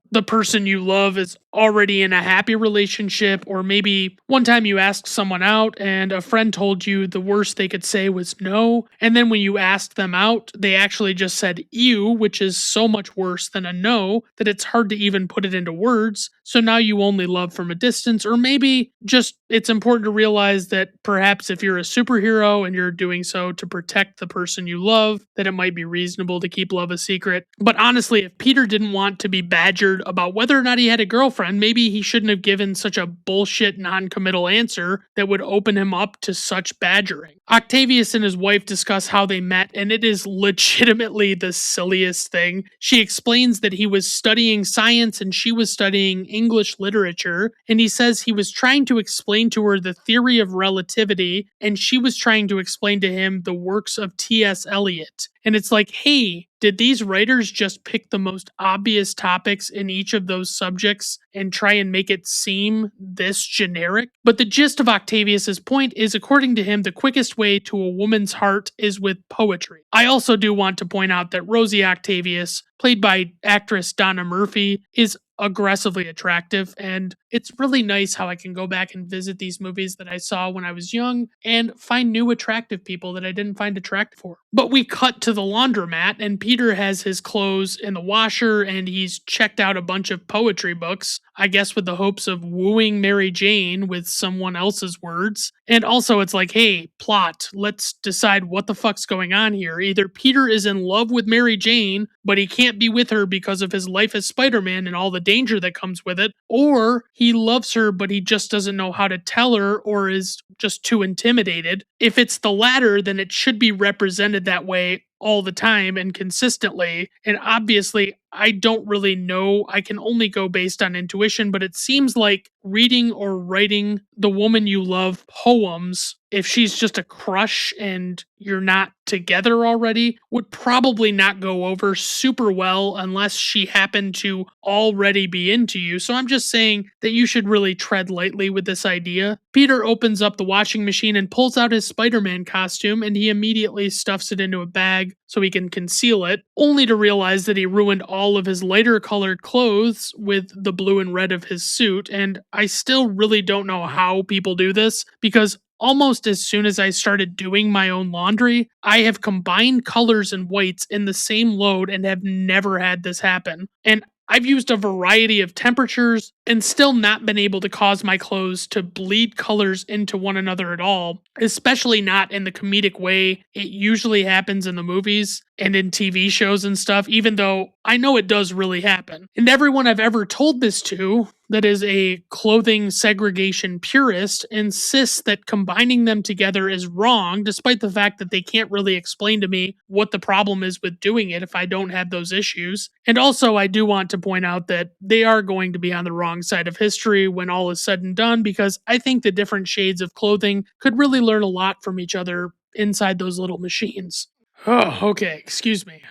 the person you love is already in a happy relationship, or maybe one time you asked someone out and a friend told you the worst they could say was no, and then when you asked them out, they actually just said ew, which is so much worse than a no that it's hard to even put it into words. So now you only love from a distance, or maybe just it's important to realize that perhaps if you're a superhero and you're doing so to protect the person you love, that it might be reasonable to keep love a secret. But honestly, if Peter didn't want to be badgered about whether or not he had a girlfriend, maybe he shouldn't have given such a bullshit non-committal answer that would open him up to such badgering. Octavius and his wife discuss how they met, and it is legitimately the silliest thing. She explains that he was studying science and she was studying English literature, and he says he was trying to explain to her the theory of relativity, and she was trying to explain to him the works of T.S. Eliot. And it's like, hey, did these writers just pick the most obvious topics in each of those subjects and try and make it seem this generic? But the gist of Octavius's point is, according to him, the quickest way to a woman's heart is with poetry. I also do want to point out that Rosie Octavius, played by actress Donna Murphy, is aggressively attractive, and it's really nice how I can go back and visit these movies that I saw when I was young and find new attractive people that I didn't find attractive for. But we cut to the laundromat, and Peter has his clothes in the washer, and he's checked out a bunch of poetry books, I guess with the hopes of wooing Mary Jane with someone else's words. And also it's like, hey, plot, let's decide what the fuck's going on here. Either Peter is in love with Mary Jane, but he can't be with her because of his life as Spider-Man and all the danger that comes with it, or he loves her but he just doesn't know how to tell her or is just too intimidated. If it's the latter, then it should be represented that way all the time and consistently. And obviously, I don't really know. I can only go based on intuition, but it seems like reading or writing the woman you love poems, if she's just a crush and you're not together already, would probably not go over super well unless she happened to already be into you. So I'm just saying that you should really tread lightly with this idea. Peter opens up the washing machine and pulls out his Spider-Man costume, and he immediately stuffs it into a bag so he can conceal it, only to realize that he ruined all of his lighter colored clothes with the blue and red of his suit. And I still really don't know how people do this, because almost as soon as I started doing my own laundry, I have combined colors and whites in the same load and have never had this happen. And I've used a variety of temperatures and still not been able to cause my clothes to bleed colors into one another at all, especially not in the comedic way it usually happens in the movies and in TV shows and stuff, even though I know it does really happen. And everyone I've ever told this to, that is a clothing segregation purist, insists that combining them together is wrong, despite the fact that they can't really explain to me what the problem is with doing it if I don't have those issues. And also, I do want to point out that they are going to be on the wrong side of history when all is said and done, because I think the different shades of clothing could really learn a lot from each other inside those little machines. Oh, okay. Excuse me.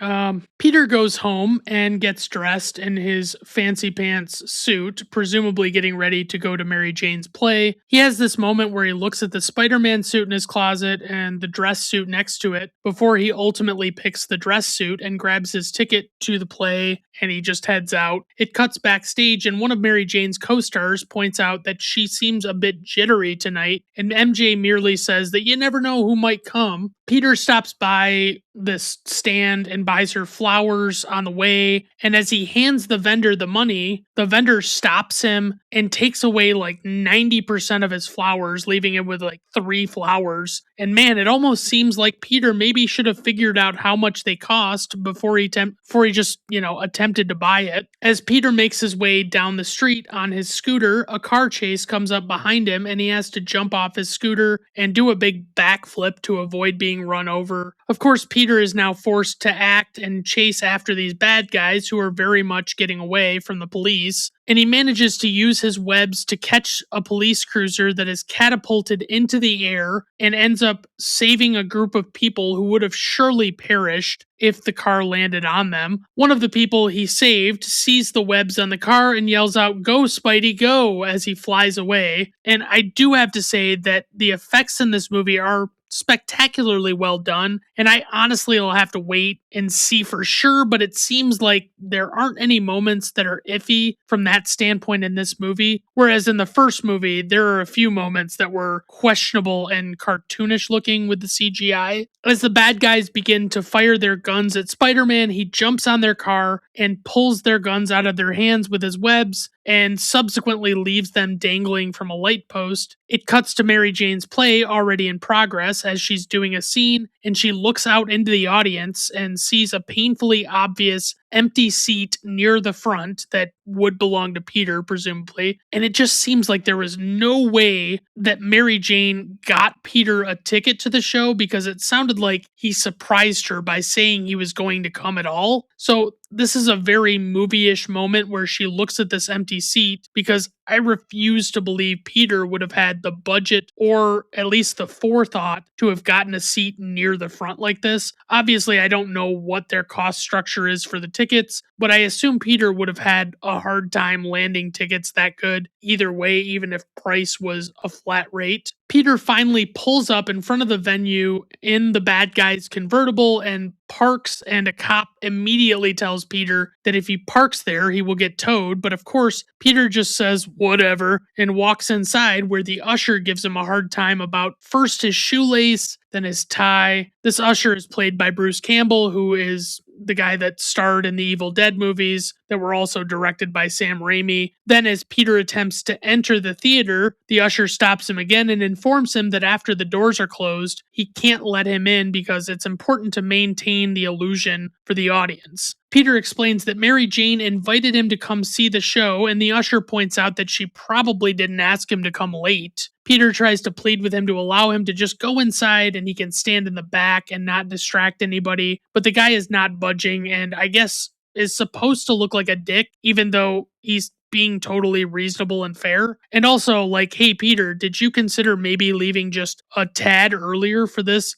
Peter goes home and gets dressed in his fancy pants suit, presumably getting ready to go to Mary Jane's play. He has this moment where he looks at the Spider-Man suit in his closet and the dress suit next to it before he ultimately picks the dress suit and grabs his ticket to the play, and he just heads out. It cuts backstage, and one of Mary Jane's co-stars points out that she seems a bit jittery tonight, and MJ merely says that you never know who might come. Peter stops by this stand and buys her flowers on the way, and as he hands the vendor the money, the vendor stops him and takes away like 90% of his flowers, leaving him with like 3 flowers. And man, it almost seems like Peter maybe should have figured out how much they cost before he just, attempted to buy it. As Peter makes his way down the street on his scooter, a car chase comes up behind him, and he has to jump off his scooter and do a big backflip to avoid being run over. Of course, Peter is now forced to act and chase after these bad guys who are very much getting away from the police, and he manages to use his webs to catch a police cruiser that is catapulted into the air and ends up saving a group of people who would have surely perished if the car landed on them. One of the people he saved sees the webs on the car and yells out, "Go, Spidey, go," as he flies away. And I do have to say that the effects in this movie are spectacularly well done, and I honestly will have to wait and see for sure, but it seems like there aren't any moments that are iffy from that standpoint in this movie, whereas in the first movie there are a few moments that were questionable and cartoonish looking with the CGI. As the bad guys begin to fire their guns at Spider-Man, he jumps on their car and pulls their guns out of their hands with his webs and subsequently leaves them dangling from a light post. It cuts to Mary Jane's play already in progress as she's doing a scene, and she looks out into the audience and sees a painfully obvious empty seat near the front that would belong to Peter, presumably. And it just seems like there was no way that Mary Jane got Peter a ticket to the show, because it sounded like he surprised her by saying he was going to come at all. So this is a very movie-ish moment where she looks at this empty seat, because I refuse to believe Peter would have had the budget or at least the forethought to have gotten a seat near the front like this. Obviously, I don't know what their cost structure is for the tickets, but I assume Peter would have had a hard time landing tickets that good either way, even if price was a flat rate. Peter finally pulls up in front of the venue in the bad guy's convertible and parks, and a cop immediately tells Peter that if he parks there, he will get towed. But of course, Peter just says, whatever, and walks inside, where the usher gives him a hard time about first his shoelace, then his tie. This usher is played by Bruce Campbell, who is the guy that starred in the Evil Dead movies that were also directed by Sam Raimi. Then as Peter attempts to enter the theater, the usher stops him again and informs him that after the doors are closed, he can't let him in because it's important to maintain the illusion for the audience. Peter explains that Mary Jane invited him to come see the show, and the usher points out that she probably didn't ask him to come late. Peter tries to plead with him to allow him to just go inside and he can stand in the back and not distract anybody. But the guy is not budging and I guess is supposed to look like a dick, even though he's being totally reasonable and fair. And also, like, hey, Peter, did you consider maybe leaving just a tad earlier for this,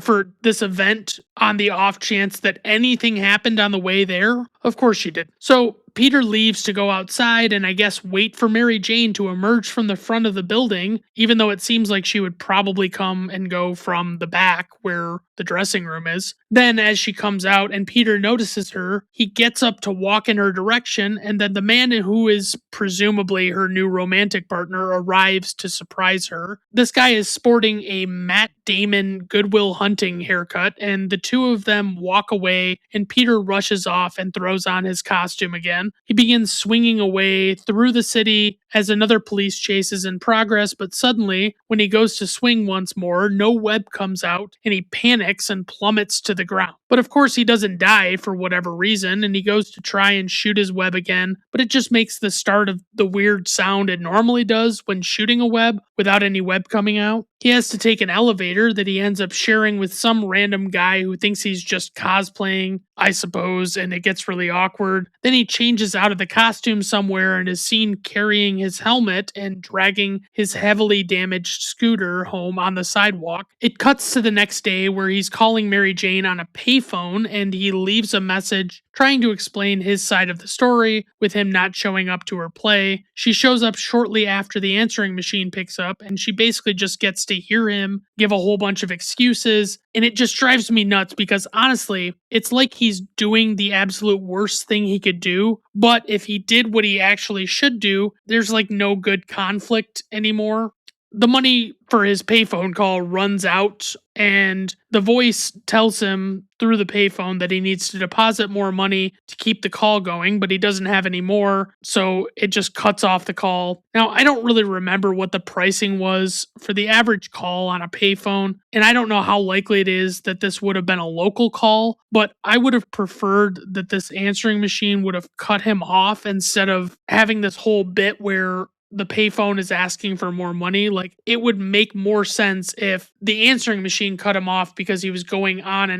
for this event on the off chance that anything happened on the way there? Of course you did. So Peter leaves to go outside and I guess wait for Mary Jane to emerge from the front of the building, even though it seems like she would probably come and go from the back where the dressing room is. Then, as she comes out and Peter notices her, he gets up to walk in her direction, and then the man who is presumably her new romantic partner arrives to surprise her. This guy is sporting a Matt Damon Goodwill Hunting haircut, and the two of them walk away, and Peter rushes off and throws on his costume again. He begins swinging away through the city as another police chase is in progress, but suddenly, when he goes to swing once more, no web comes out, and he panics and plummets to the ground. But of course, he doesn't die for whatever reason, and he goes to try and shoot his web again, but it just makes the start of the weird sound it normally does when shooting a web without any web coming out. He has to take an elevator that he ends up sharing with some random guy who thinks he's just cosplaying, I suppose, and it gets really awkward. Then he changes out of the costume somewhere and is seen carrying his helmet and dragging his heavily damaged scooter home on the sidewalk. It cuts to the next day where he's calling Mary Jane on a payphone and he leaves a message trying to explain his side of the story with him not showing up to her play. She shows up shortly after the answering machine picks up and she basically just gets to hear him give a whole bunch of excuses, and it just drives me nuts because honestly, it's like he's doing the absolute worst thing he could do, but if he did what he actually should do, there's like no good conflict anymore. The money for his payphone call runs out, and the voice tells him through the payphone that he needs to deposit more money to keep the call going, but he doesn't have any more, so it just cuts off the call. Now, I don't really remember what the pricing was for the average call on a payphone, and I don't know how likely it is that this would have been a local call, but I would have preferred that this answering machine would have cut him off instead of having this whole bit where the payphone is asking for more money. Like, it would make more sense if the answering machine cut him off because he was going on,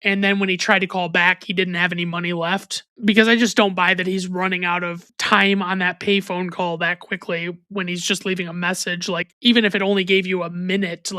and then when he tried to call back, he didn't have any money left. Because I just don't buy that he's running out of time on that payphone call that quickly when he's just leaving a message. Like, even if it only gave you a minute,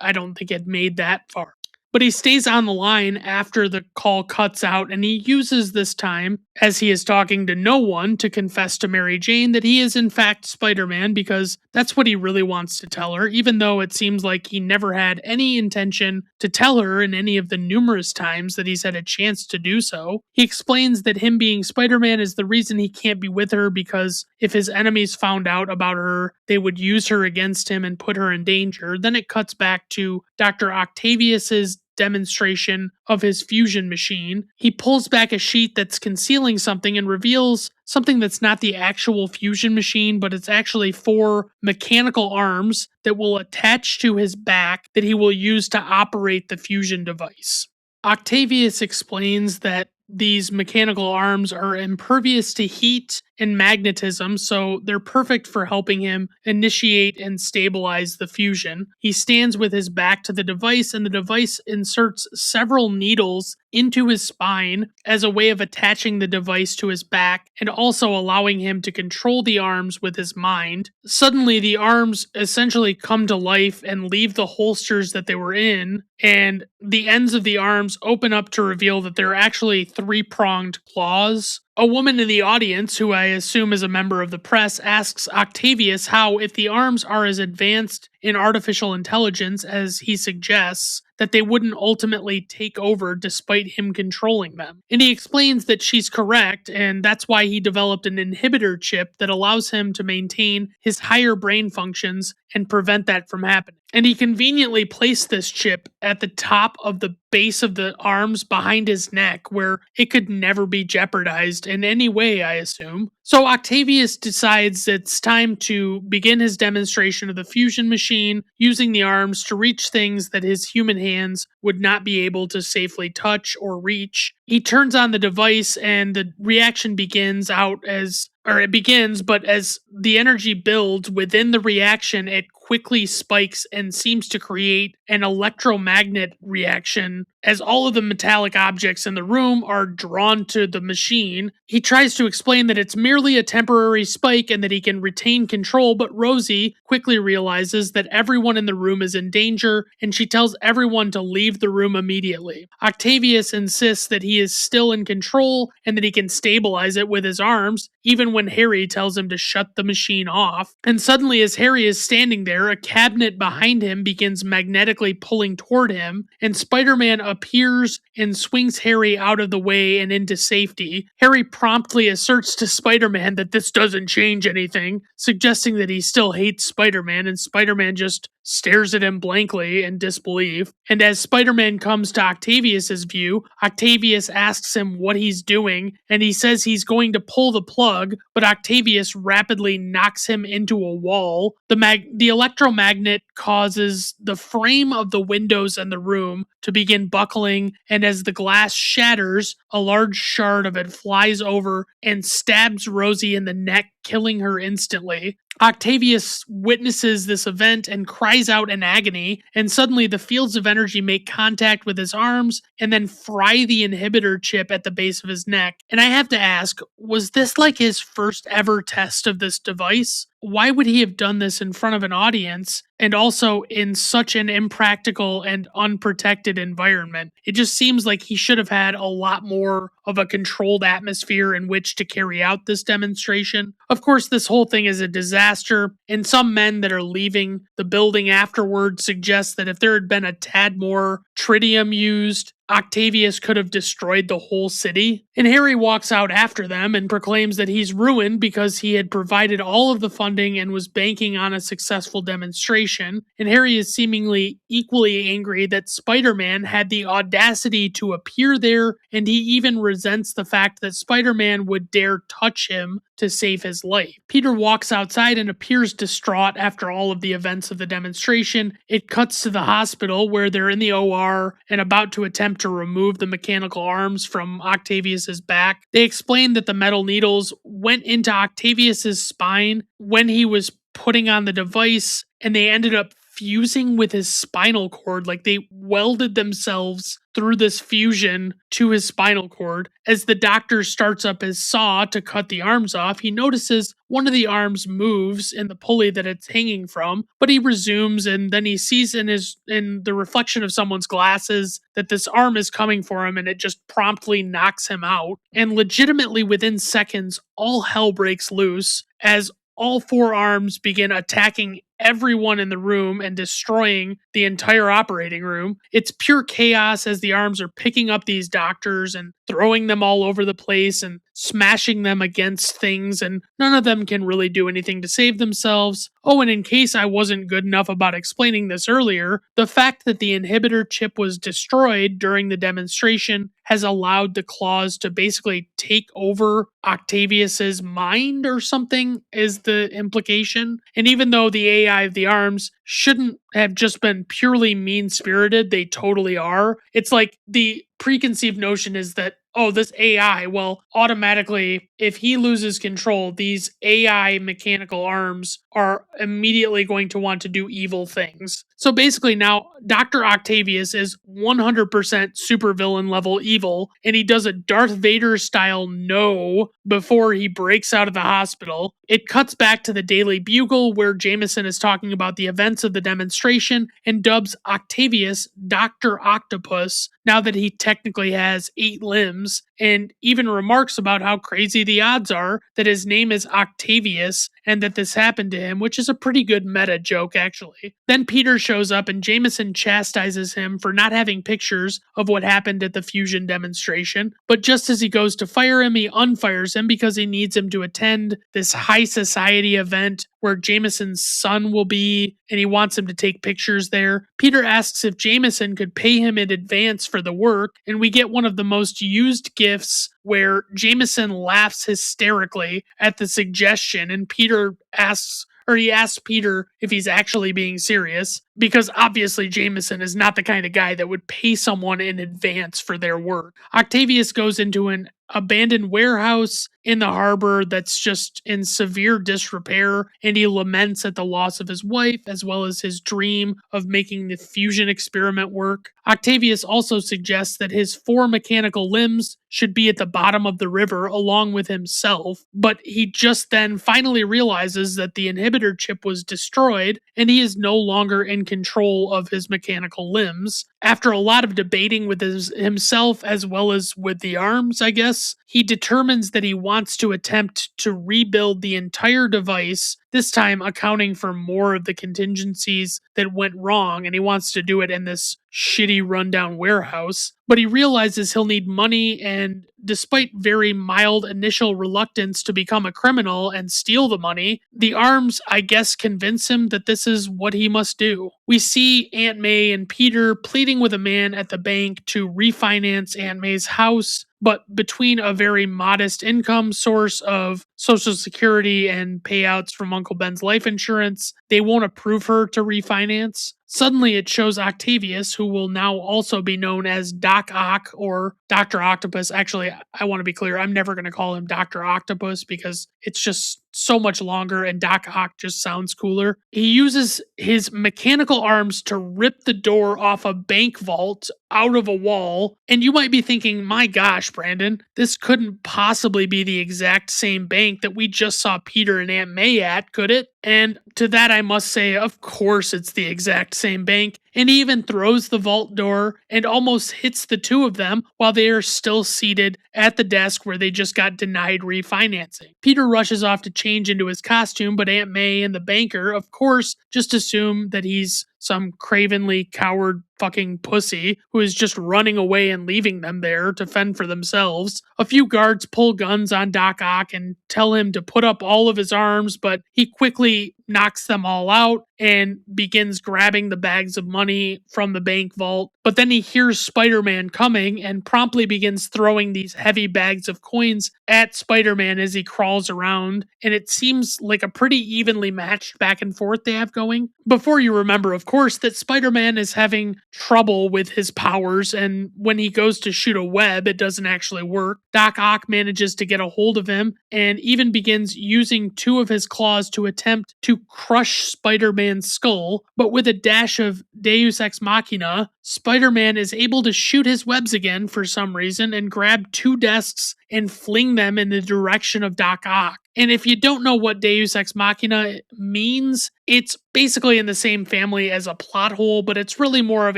I don't think it made that far. But he stays on the line after the call cuts out, and he uses this time, as he is talking to no one, to confess to Mary Jane that he is in fact Spider-Man, because that's what he really wants to tell her, even though it seems like he never had any intention to tell her in any of the numerous times that he's had a chance to do so. He explains that him being Spider-Man is the reason he can't be with her, because if his enemies found out about her, they would use her against him and put her in danger. Then it cuts back to Dr. Octavius's demonstration of his fusion machine. He pulls back a sheet that's concealing something and reveals something that's not the actual fusion machine, but it's actually 4 mechanical arms that will attach to his back that he will use to operate the fusion device. Octavius explains that these mechanical arms are impervious to heat and magnetism, so they're perfect for helping him initiate and stabilize the fusion. He stands with his back to the device, and the device inserts several needles into his spine as a way of attaching the device to his back and also allowing him to control the arms with his mind. Suddenly, the arms essentially come to life and leave the holsters that they were in, and the ends of the arms open up to reveal that they're actually 3-pronged claws. A woman in the audience, who I assume is a member of the press, asks Octavius how, if the arms are as advanced in artificial intelligence as he suggests, that they wouldn't ultimately take over despite him controlling them. And he explains that she's correct, and that's why he developed an inhibitor chip that allows him to maintain his higher brain functions and prevent that from happening. And he conveniently placed this chip at the top of the base of the arms behind his neck, where it could never be jeopardized in any way, I assume. So Octavius decides it's time to begin his demonstration of the fusion machine, using the arms to reach things that his human hands would not be able to safely touch or reach. He turns on the device and the reaction begins out as, or it begins, but as the energy builds within the reaction, it quickly spikes and seems to create an electromagnet reaction as all of the metallic objects in the room are drawn to the machine. He tries to explain that it's merely a temporary spike and that he can retain control, but Rosie quickly realizes that everyone in the room is in danger and she tells everyone to leave the room immediately. Octavius insists that he is still in control and that he can stabilize it with his arms, even when Harry tells him to shut the machine off. And suddenly, as Harry is standing there, a cabinet behind him begins magnetically pulling toward him, and Spider-Man appears and swings Harry out of the way and into safety. Harry promptly asserts to Spider-Man that this doesn't change anything, suggesting that he still hates Spider-Man, and Spider-Man just stares at him blankly in disbelief. And as Spider-Man comes to Octavius's view, Octavius asks him what he's doing, and he says he's going to pull the plug, but Octavius rapidly knocks him into a wall. The electromagnet causes the frame of the windows in the room to begin buckling, and as the glass shatters, a large shard of it flies over and stabs Rosie in the neck, killing her instantly. Octavius witnesses this event and cries out in agony, and suddenly the fields of energy make contact with his arms and then fry the inhibitor chip at the base of his neck. And I have to ask, was this like his first ever test of this device? Why would he have done this in front of an audience and also in such an impractical and unprotected environment? It just seems like he should have had a lot more of a controlled atmosphere in which to carry out this demonstration. Of course, this whole thing is a disaster, and some men that are leaving the building afterwards suggest that if there had been a tad more tritium used, Octavius could have destroyed the whole city. And Harry walks out after them and proclaims that he's ruined because he had provided all of the funding and was banking on a successful demonstration. And Harry is seemingly equally angry that Spider-Man had the audacity to appear there, and he even resents the fact that Spider-Man would dare touch him to save his life. Peter walks outside and appears distraught after all of the events of the demonstration. It cuts to the hospital where they're in the OR and about to attempt to remove the mechanical arms from Octavius's back. They explain that the metal needles went into Octavius's spine when he was putting on the device, and they ended up fusing with his spinal cord. Like they welded themselves through this fusion to his spinal cord. As the doctor starts up his saw to cut the arms off, he notices one of the arms moves in the pulley that it's hanging from, but he resumes, and then he sees in the reflection of someone's glasses that this arm is coming for him, and it just promptly knocks him out. And legitimately within seconds, all hell breaks loose as all four arms begin attacking everyone in the room and destroying the entire operating room. It's pure chaos as the arms are picking up these doctors and throwing them all over the place and smashing them against things, and none of them can really do anything to save themselves. Oh, and in case I wasn't good enough about explaining this earlier, the fact that the inhibitor chip was destroyed during the demonstration has allowed the claws to basically take over Octavius's mind or something, is the implication. And even though the AI of the arms shouldn't have just been purely mean-spirited, they totally are. It's like the preconceived notion is that, oh, this AI, well, automatically, if he loses control, these AI mechanical arms are immediately going to want to do evil things. So basically now, Dr. Octavius is 100% supervillain level evil, and he does a Darth Vader style no before he breaks out of the hospital. It cuts back to the Daily Bugle, where Jameson is talking about the events of the demonstration and dubs Octavius Dr. Octopus, now that he technically has 8 limbs, and even remarks about how crazy the odds are that his name is Octavius and that this happened to him, which is a pretty good meta joke, actually. Then Peter shows up and Jameson chastises him for not having pictures of what happened at the fusion demonstration, but just as he goes to fire him, he unfires him because he needs him to attend this high society event where Jameson's son will be, and he wants him to take pictures there. Peter asks if Jameson could pay him in advance for the work, and we get one of the most used gifs where Jameson laughs hysterically at the suggestion, and he asks Peter if he's actually being serious. because obviously Jameson is not the kind of guy that would pay someone in advance for their work. Octavius goes into an abandoned warehouse in the harbor that's just in severe disrepair, and he laments at the loss of his wife as well as his dream of making the fusion experiment work. Octavius also suggests that his 4 mechanical limbs should be at the bottom of the river along with himself, but he just then finally realizes that the inhibitor chip was destroyed and he is no longer in control of his mechanical limbs. After a lot of debating with himself as well as with the arms, I guess, he determines that he wants to attempt to rebuild the entire device, this time accounting for more of the contingencies that went wrong, and he wants to do it in this shitty rundown warehouse. But he realizes he'll need money, and despite very mild initial reluctance to become a criminal and steal the money, the arms, I guess, convince him that this is what he must do. We see Aunt May and Peter pleading with a man at the bank to refinance Aunt May's house, but between a very modest income source of Social Security and payouts from Uncle Ben's life insurance, they won't approve her to refinance. Suddenly, it shows Octavius, who will now also be known as Doc Ock or Dr. Octopus. Actually, I want to be clear, I'm never going to call him Dr. Octopus because it's just so much longer and Doc Ock just sounds cooler. He uses his mechanical arms to rip the door off a bank vault out of a wall. And you might be thinking, my gosh, Brandon, this couldn't possibly be the exact same bank that we just saw Peter and Aunt May at, could it? And to that, I must say, of course, it's the exact same bank. And he even throws the vault door and almost hits the two of them while they are still seated at the desk where they just got denied refinancing. Peter rushes off to change into his costume, but Aunt May and the banker, of course, just assume that he's some cravenly coward fucking pussy who is just running away and leaving them there to fend for themselves. A few guards pull guns on Doc Ock and tell him to put up all of his arms, but he quickly knocks them all out and begins grabbing the bags of money from the bank vault. But then he hears Spider-Man coming and promptly begins throwing these heavy bags of coins at Spider-Man as he crawls around, and it seems like a pretty evenly matched back and forth they have going. Before you remember, of course, that Spider-Man is having trouble with his powers, and when he goes to shoot a web, it doesn't actually work. Doc Ock manages to get a hold of him and even begins using 2 of his claws to attempt to crush Spider-Man's skull, but with a dash of Deus Ex Machina, Spider-Man is able to shoot his webs again for some reason and grab 2 desks and fling them in the direction of Doc Ock. And if you don't know what Deus Ex Machina means, it's basically in the same family as a plot hole, but it's really more of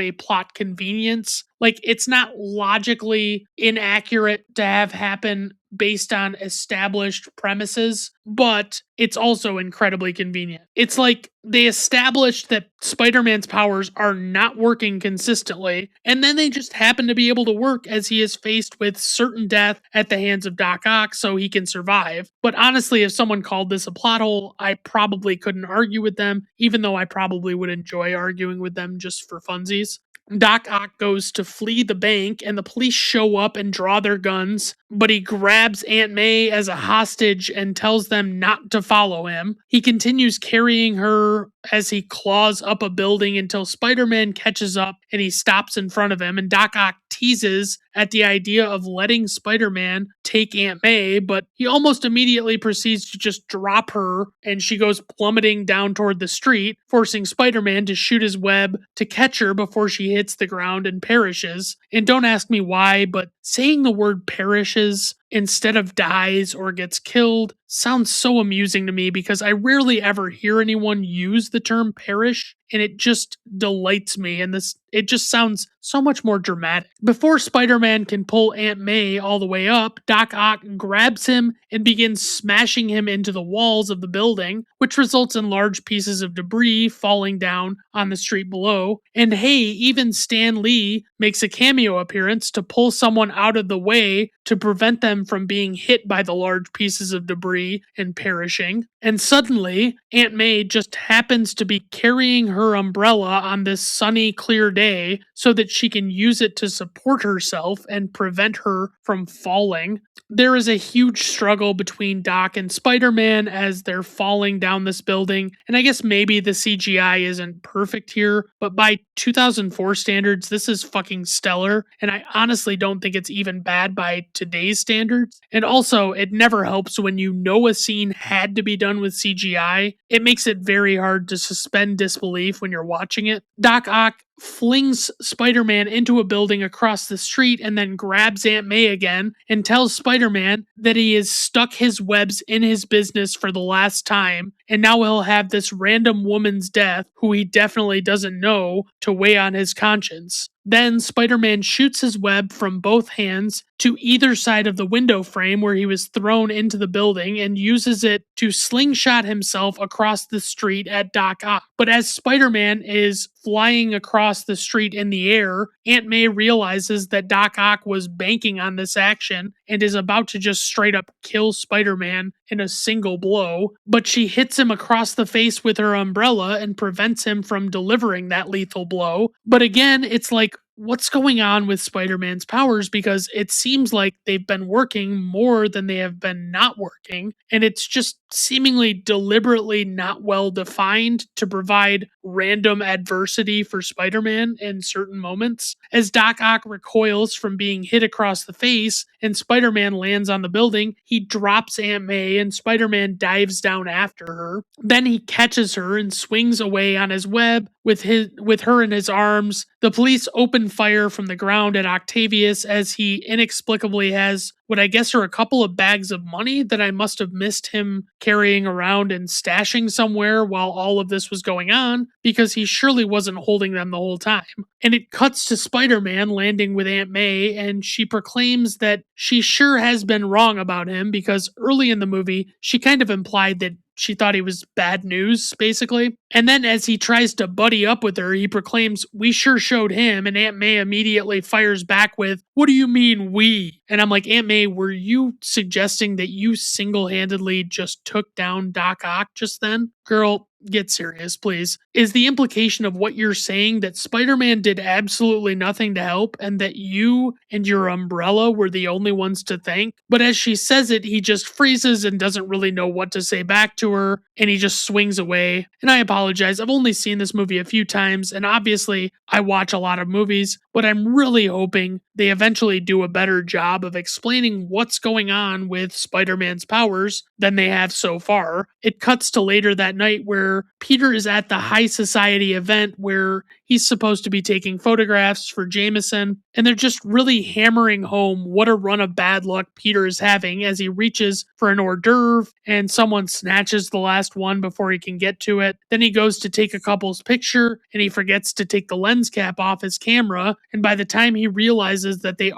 a plot convenience. Like, it's not logically inaccurate to have happen based on established premises, but it's also incredibly convenient. It's like they established that Spider-Man's powers are not working consistently, and then they just happen to be able to work as he is faced with certain death at the hands of Doc Ock so he can survive. But honestly, if someone called this a plot hole, I probably couldn't argue with them, even though I probably would enjoy arguing with them just for funsies. Doc Ock goes to flee the bank, and the police show up and draw their guns, but he grabs Aunt May as a hostage and tells them not to follow him. He continues carrying her as he claws up a building until Spider-Man catches up and he stops in front of him, and Doc Ock teases at the idea of letting Spider-Man take Aunt May, but he almost immediately proceeds to just drop her, and she goes plummeting down toward the street, forcing Spider-Man to shoot his web to catch her before she hits the ground and perishes. And don't ask me why, but saying the word perishes instead of dies or gets killed sounds so amusing to me because I rarely ever hear anyone use the term perish, and it just delights me, and it just sounds so much more dramatic. Before Spider-Man can pull Aunt May all the way up, Doc Ock grabs him and begins smashing him into the walls of the building, which results in large pieces of debris falling down on the street below. And hey, even Stan Lee makes a cameo appearance to pull someone out of the way to prevent them them from being hit by the large pieces of debris and perishing. And suddenly, Aunt May just happens to be carrying her umbrella on this sunny, clear day so that she can use it to support herself and prevent her from falling. There is a huge struggle between Doc and Spider-Man as they're falling down this building, and I guess maybe the CGI isn't perfect here, but by 2004 standards, this is fucking stellar, and I honestly don't think it's even bad by today's standards. And also, it never helps when you know a scene had to be done with CGI. It makes it very hard to suspend disbelief when you're watching it. Doc Ock flings Spider-Man into a building across the street and then grabs Aunt May again and tells Spider-Man that he has stuck his webs in his business for the last time, and now he'll have this random woman's death, who he definitely doesn't know, to weigh on his conscience. Then Spider-Man shoots his web from both hands to either side of the window frame where he was thrown into the building and uses it to slingshot himself across the street at Doc Ock. But as Spider-Man is flying across the street in the air, Aunt May realizes that Doc Ock was banking on this action and is about to just straight up kill Spider-Man in a single blow, but she hits him across the face with her umbrella and prevents him from delivering that lethal blow. But again, it's like, what's going on with Spider-Man's powers? Because it seems like they've been working more than they have been not working, and it's just seemingly deliberately not well defined to provide random adversity for Spider-Man in certain moments. As Doc Ock recoils from being hit across the face and Spider-Man lands on the building, he drops Aunt May and Spider-Man dives down after her. Then he catches her and swings away on his web with her in his arms. The police open fire from the ground at Octavius as he inexplicably has what I guess are a couple of bags of money that I must have missed him carrying around and stashing somewhere while all of this was going on, because he surely wasn't holding them the whole time. And it cuts to Spider-Man landing with Aunt May, and she proclaims that she sure has been wrong about him, because early in the movie, she kind of implied that she thought he was bad news, basically. And then as he tries to buddy up with her, he proclaims, "We sure showed him," and Aunt May immediately fires back with, "What do you mean, we?" And I'm like, Aunt May, were you suggesting that you single-handedly just took down Doc Ock just then? Girl, get serious, please. Is the implication of what you're saying that Spider-Man did absolutely nothing to help and that you and your umbrella were the only ones to thank? But as she says it, he just freezes and doesn't really know what to say back to her, and he just swings away. And I apologize, I've only seen this movie a few times, and obviously I watch a lot of movies, but I'm really hoping they eventually do a better job of explaining what's going on with Spider-Man's powers than they have so far. It cuts to later that night where Peter is at the high society event where he's supposed to be taking photographs for Jameson, and they're just really hammering home what a run of bad luck Peter is having as he reaches for an hors d'oeuvre and someone snatches the last one before he can get to it. Then he goes to take a couple's picture and he forgets to take the lens cap off his camera, and by the time he realizes that the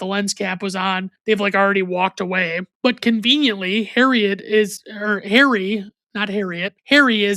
lens cap was on, they've like already walked away. But conveniently, Harry is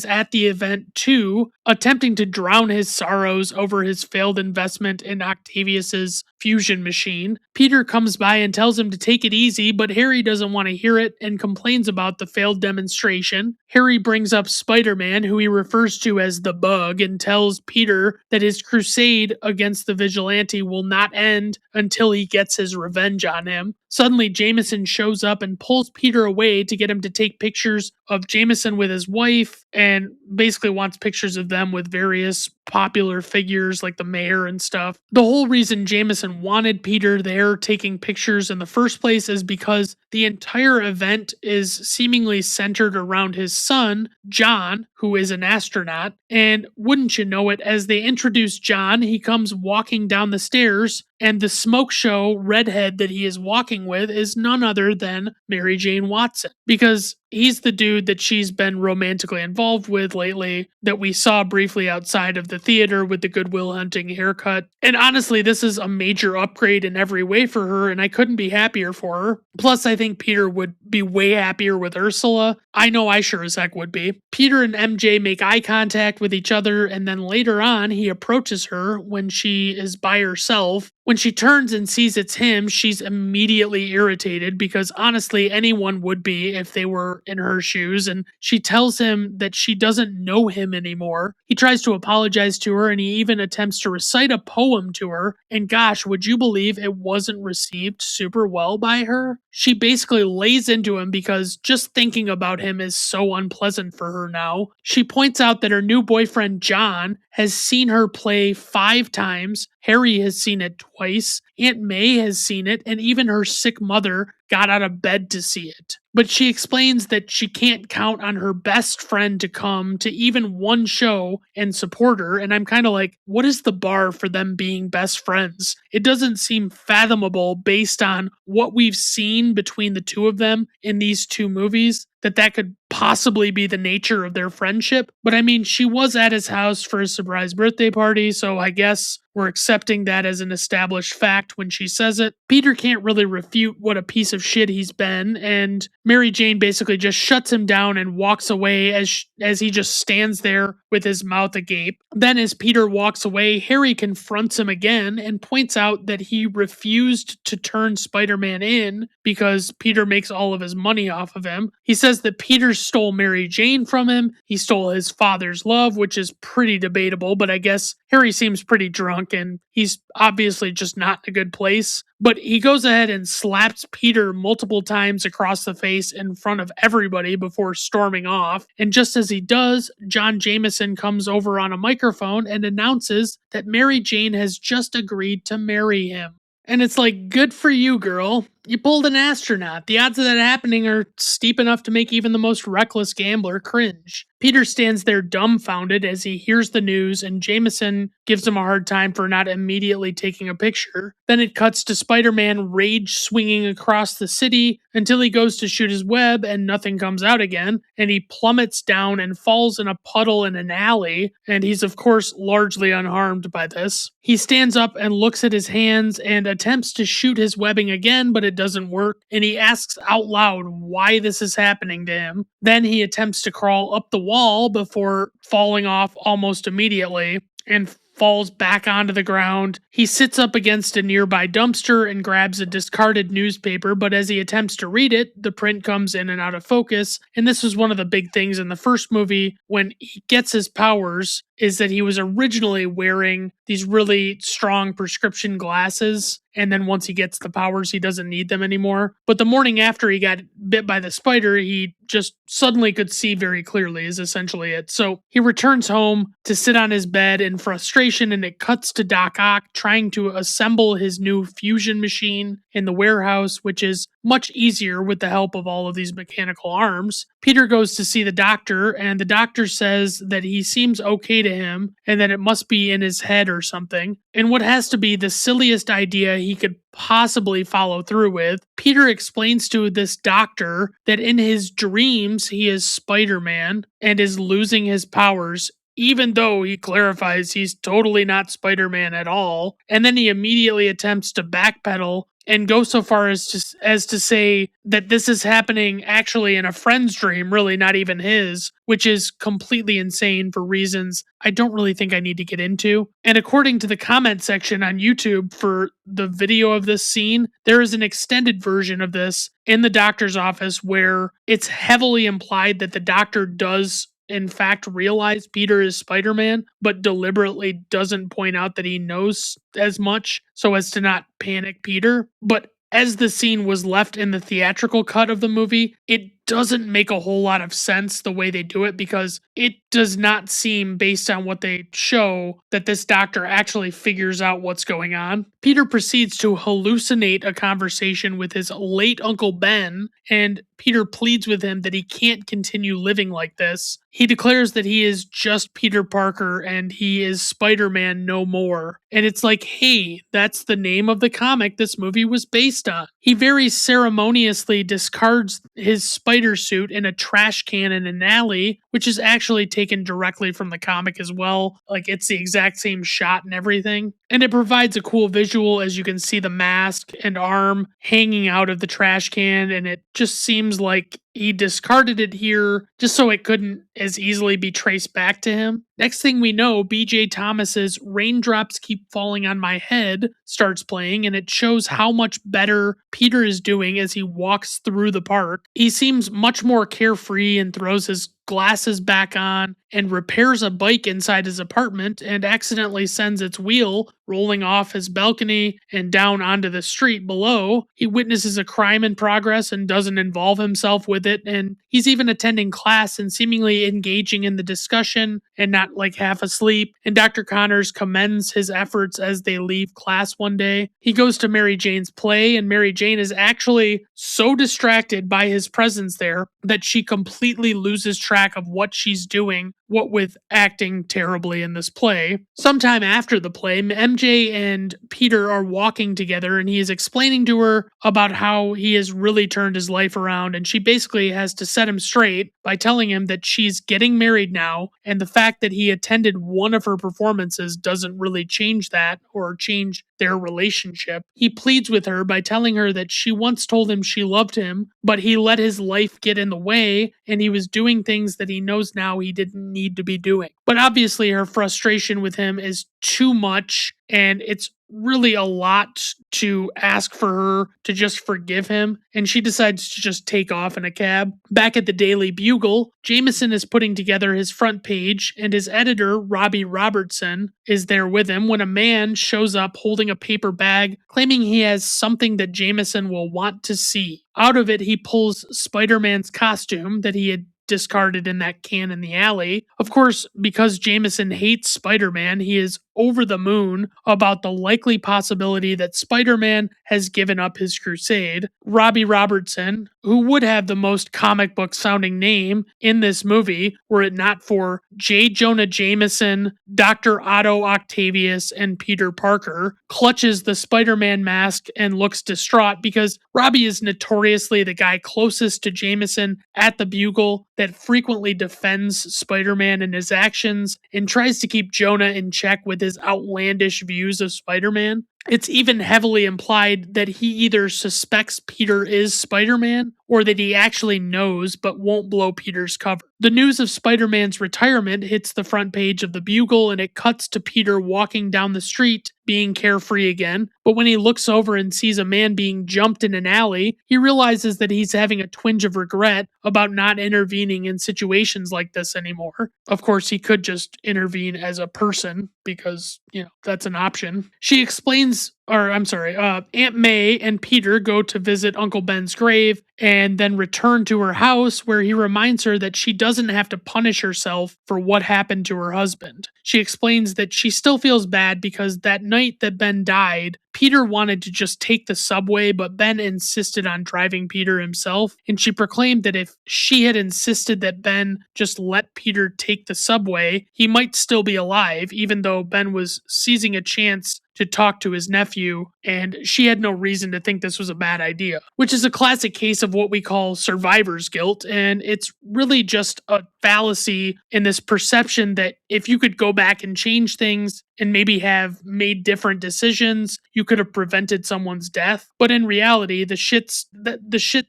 at the event too, attempting to drown his sorrows over his failed investment in Octavius's fusion machine. Peter comes by and tells him to take it easy, but Harry doesn't want to hear it and complains about the failed demonstration. Harry brings up Spider-Man, who he refers to as the Bug, and tells Peter that his crusade against the vigilante will not end until he gets his revenge on him. Suddenly, Jameson shows up and pulls Peter away to get him to take pictures of Jameson with his wife, and basically wants pictures of them with various popular figures like the mayor and stuff. The whole reason Jameson wanted Peter there taking pictures in the first place is because the entire event is seemingly centered around his son, John, who is an astronaut. And wouldn't you know it, as they introduce John, he comes walking down the stairs, and the smoke show redhead that he is walking with is none other than Mary Jane Watson, because he's the dude that she's been romantically involved with lately that we saw briefly outside of the theater with the Good Will Hunting haircut. And honestly, this is a major upgrade in every way for her, and I couldn't be happier for her. Plus, I think Peter would be way happier with Ursula. I know I sure as heck would be. Peter and MJ make eye contact with each other, and then later on, he approaches her when she is by herself When she turns and sees it's him, she's immediately irritated because honestly, anyone would be if they were in her shoes. And she tells him that she doesn't know him anymore. He tries to apologize to her and he even attempts to recite a poem to her. And gosh, would you believe it wasn't received super well by her? She basically lays into him because just thinking about him is so unpleasant for her now. She points out that her new boyfriend, John, has seen her play 5 times. Harry has seen it twice. Aunt May has seen it, and even her sick mother got out of bed to see it. But she explains that she can't count on her best friend to come to even one show and support her. And I'm kind of like, what is the bar for them being best friends? It doesn't seem fathomable based on what we've seen between the two of them in these 2 movies that could possibly be the nature of their friendship. But I mean, she was at his house for a surprise birthday party, so I guess we're accepting that as an established fact when she says it. Peter can't really refute what a piece of shit he's been, and Mary Jane basically just shuts him down and walks away as he just stands there with his mouth agape. Then as Peter walks away, Harry confronts him again and points out that he refused to turn Spider-Man in because Peter makes all of his money off of him. He says that Peter stole Mary Jane from him. He stole his father's love, which is pretty debatable, but I guess Harry seems pretty drunk and he's obviously just not in a good place. But he goes ahead and slaps Peter multiple times across the face in front of everybody before storming off. And just as he does, John Jameson comes over on a microphone and announces that Mary Jane has just agreed to marry him. And it's like, good for you, girl. You pulled an astronaut. The odds of that happening are steep enough to make even the most reckless gambler cringe. Peter stands there dumbfounded as he hears the news, and Jameson gives him a hard time for not immediately taking a picture. Then it cuts to Spider-Man rage swinging across the city until he goes to shoot his web and nothing comes out again, and he plummets down and falls in a puddle in an alley, and he's of course largely unharmed by this. He stands up and looks at his hands and attempts to shoot his webbing again, but it doesn't work, and he asks out loud why this is happening to him. Then he attempts to crawl up the wall before falling off almost immediately and falls back onto the ground. He sits up against a nearby dumpster and grabs a discarded newspaper, but as he attempts to read it, the print comes in and out of focus. And this was one of the big things in the first movie when he gets his powers, is that he was originally wearing these really strong prescription glasses, and then once he gets the powers, he doesn't need them anymore. But the morning after he got bit by the spider, he just suddenly could see very clearly, is essentially it. So he returns home to sit on his bed in frustration, and it cuts to Doc Ock trying to assemble his new fusion machine in the warehouse, which is much easier with the help of all of these mechanical arms. Peter goes to see the doctor, and the doctor says that he seems okay to him and that it must be in his head or something. And what has to be the silliest idea he could possibly follow through with, Peter explains to this doctor that in his dreams he is Spider-Man and is losing his powers, even though he clarifies he's totally not Spider-Man at all. And then he immediately attempts to backpedal and go so far as to say that this is happening actually in a friend's dream, really not even his, which is completely insane for reasons I don't really think I need to get into. And according to the comment section on YouTube for the video of this scene, there is an extended version of this in the doctor's office where it's heavily implied that the doctor does in fact realize Peter is Spider-Man, but deliberately doesn't point out that he knows as much so as to not panic Peter. But as the scene was left in the theatrical cut of the movie, it doesn't make a whole lot of sense the way they do it, because it does not seem, based on what they show, that this doctor actually figures out what's going on. Peter proceeds to hallucinate a conversation with his late Uncle Ben, and Peter pleads with him that he can't continue living like this. He declares that he is just Peter Parker and he is Spider-Man no more. And it's like, hey, that's the name of the comic this movie was based on. He very ceremoniously discards his spider suit in a trash can in an alley, which is actually taken directly from the comic as well. Like, it's the exact same shot and everything. And it provides a cool visual as you can see the mask and arm hanging out of the trash can, and it just seems like he discarded it here just so it couldn't as easily be traced back to him. Next thing we know, BJ Thomas's Raindrops Keep Falling on My Head starts playing, and it shows how much better Peter is doing as he walks through the park. He seems much more carefree and throws his glasses back on and repairs a bike inside his apartment and accidentally sends its wheel rolling off his balcony and down onto the street below. He witnesses a crime in progress and doesn't involve himself with it, and he's even attending class and seemingly engaging in the discussion and not like half asleep. And Dr. Connors commends his efforts as they leave class one day. He goes to Mary Jane's play, and Mary Jane is actually so distracted by his presence there that she completely loses track of what she's doing, what with acting terribly in this play. Sometime after the play, MJ and Peter are walking together, and he is explaining to her about how he has really turned his life around, and she basically has to set him straight by telling him that she's getting married now, and the fact that he attended one of her performances doesn't really change that or change their relationship. He pleads with her by telling her that she once told him she loved him, but he let his life get in the way, and he was doing things that he knows now he didn't need to be doing. But obviously her frustration with him is too much, and it's really a lot to ask for her to just forgive him, and she decides to just take off in a cab. Back at the Daily Bugle, Jameson is putting together his front page, and his editor, Robbie Robertson, is there with him when a man shows up holding a paper bag, claiming he has something that Jameson will want to see. Out of it, he pulls Spider-Man's costume that he had discarded in that can in the alley. Of course, because Jameson hates Spider-Man, he is over the moon about the likely possibility that Spider-Man has given up his crusade. Robbie Robertson, who would have the most comic book sounding name in this movie were it not for J. Jonah Jameson, Dr. Otto Octavius, and Peter Parker, clutches the Spider-Man mask and looks distraught because Robbie is notoriously the guy closest to Jameson at the Bugle that frequently defends Spider-Man in his actions and tries to keep Jonah in check with his outlandish views of Spider-Man. It's even heavily implied that he either suspects Peter is Spider-Man or that he actually knows but won't blow Peter's cover. The news of Spider-Man's retirement hits the front page of the Bugle, and it cuts to Peter walking down the street, being carefree again. But when he looks over and sees a man being jumped in an alley, he realizes that he's having a twinge of regret about not intervening in situations like this anymore. Of course, he could just intervene as a person because, that's an option. She explains Aunt May and Peter go to visit Uncle Ben's grave and then return to her house where he reminds her that she doesn't have to punish herself for what happened to her husband. She explains that she still feels bad because that night that Ben died, Peter wanted to just take the subway, but Ben insisted on driving Peter himself, and she proclaimed that if she had insisted that Ben just let Peter take the subway, he might still be alive, even though Ben was seizing a chance to talk to his nephew, and she had no reason to think this was a bad idea, which is a classic case of what we call survivor's guilt, and it's really just a fallacy in this perception that if you could go back and change things and maybe have made different decisions, you could have prevented someone's death. But in reality, the shit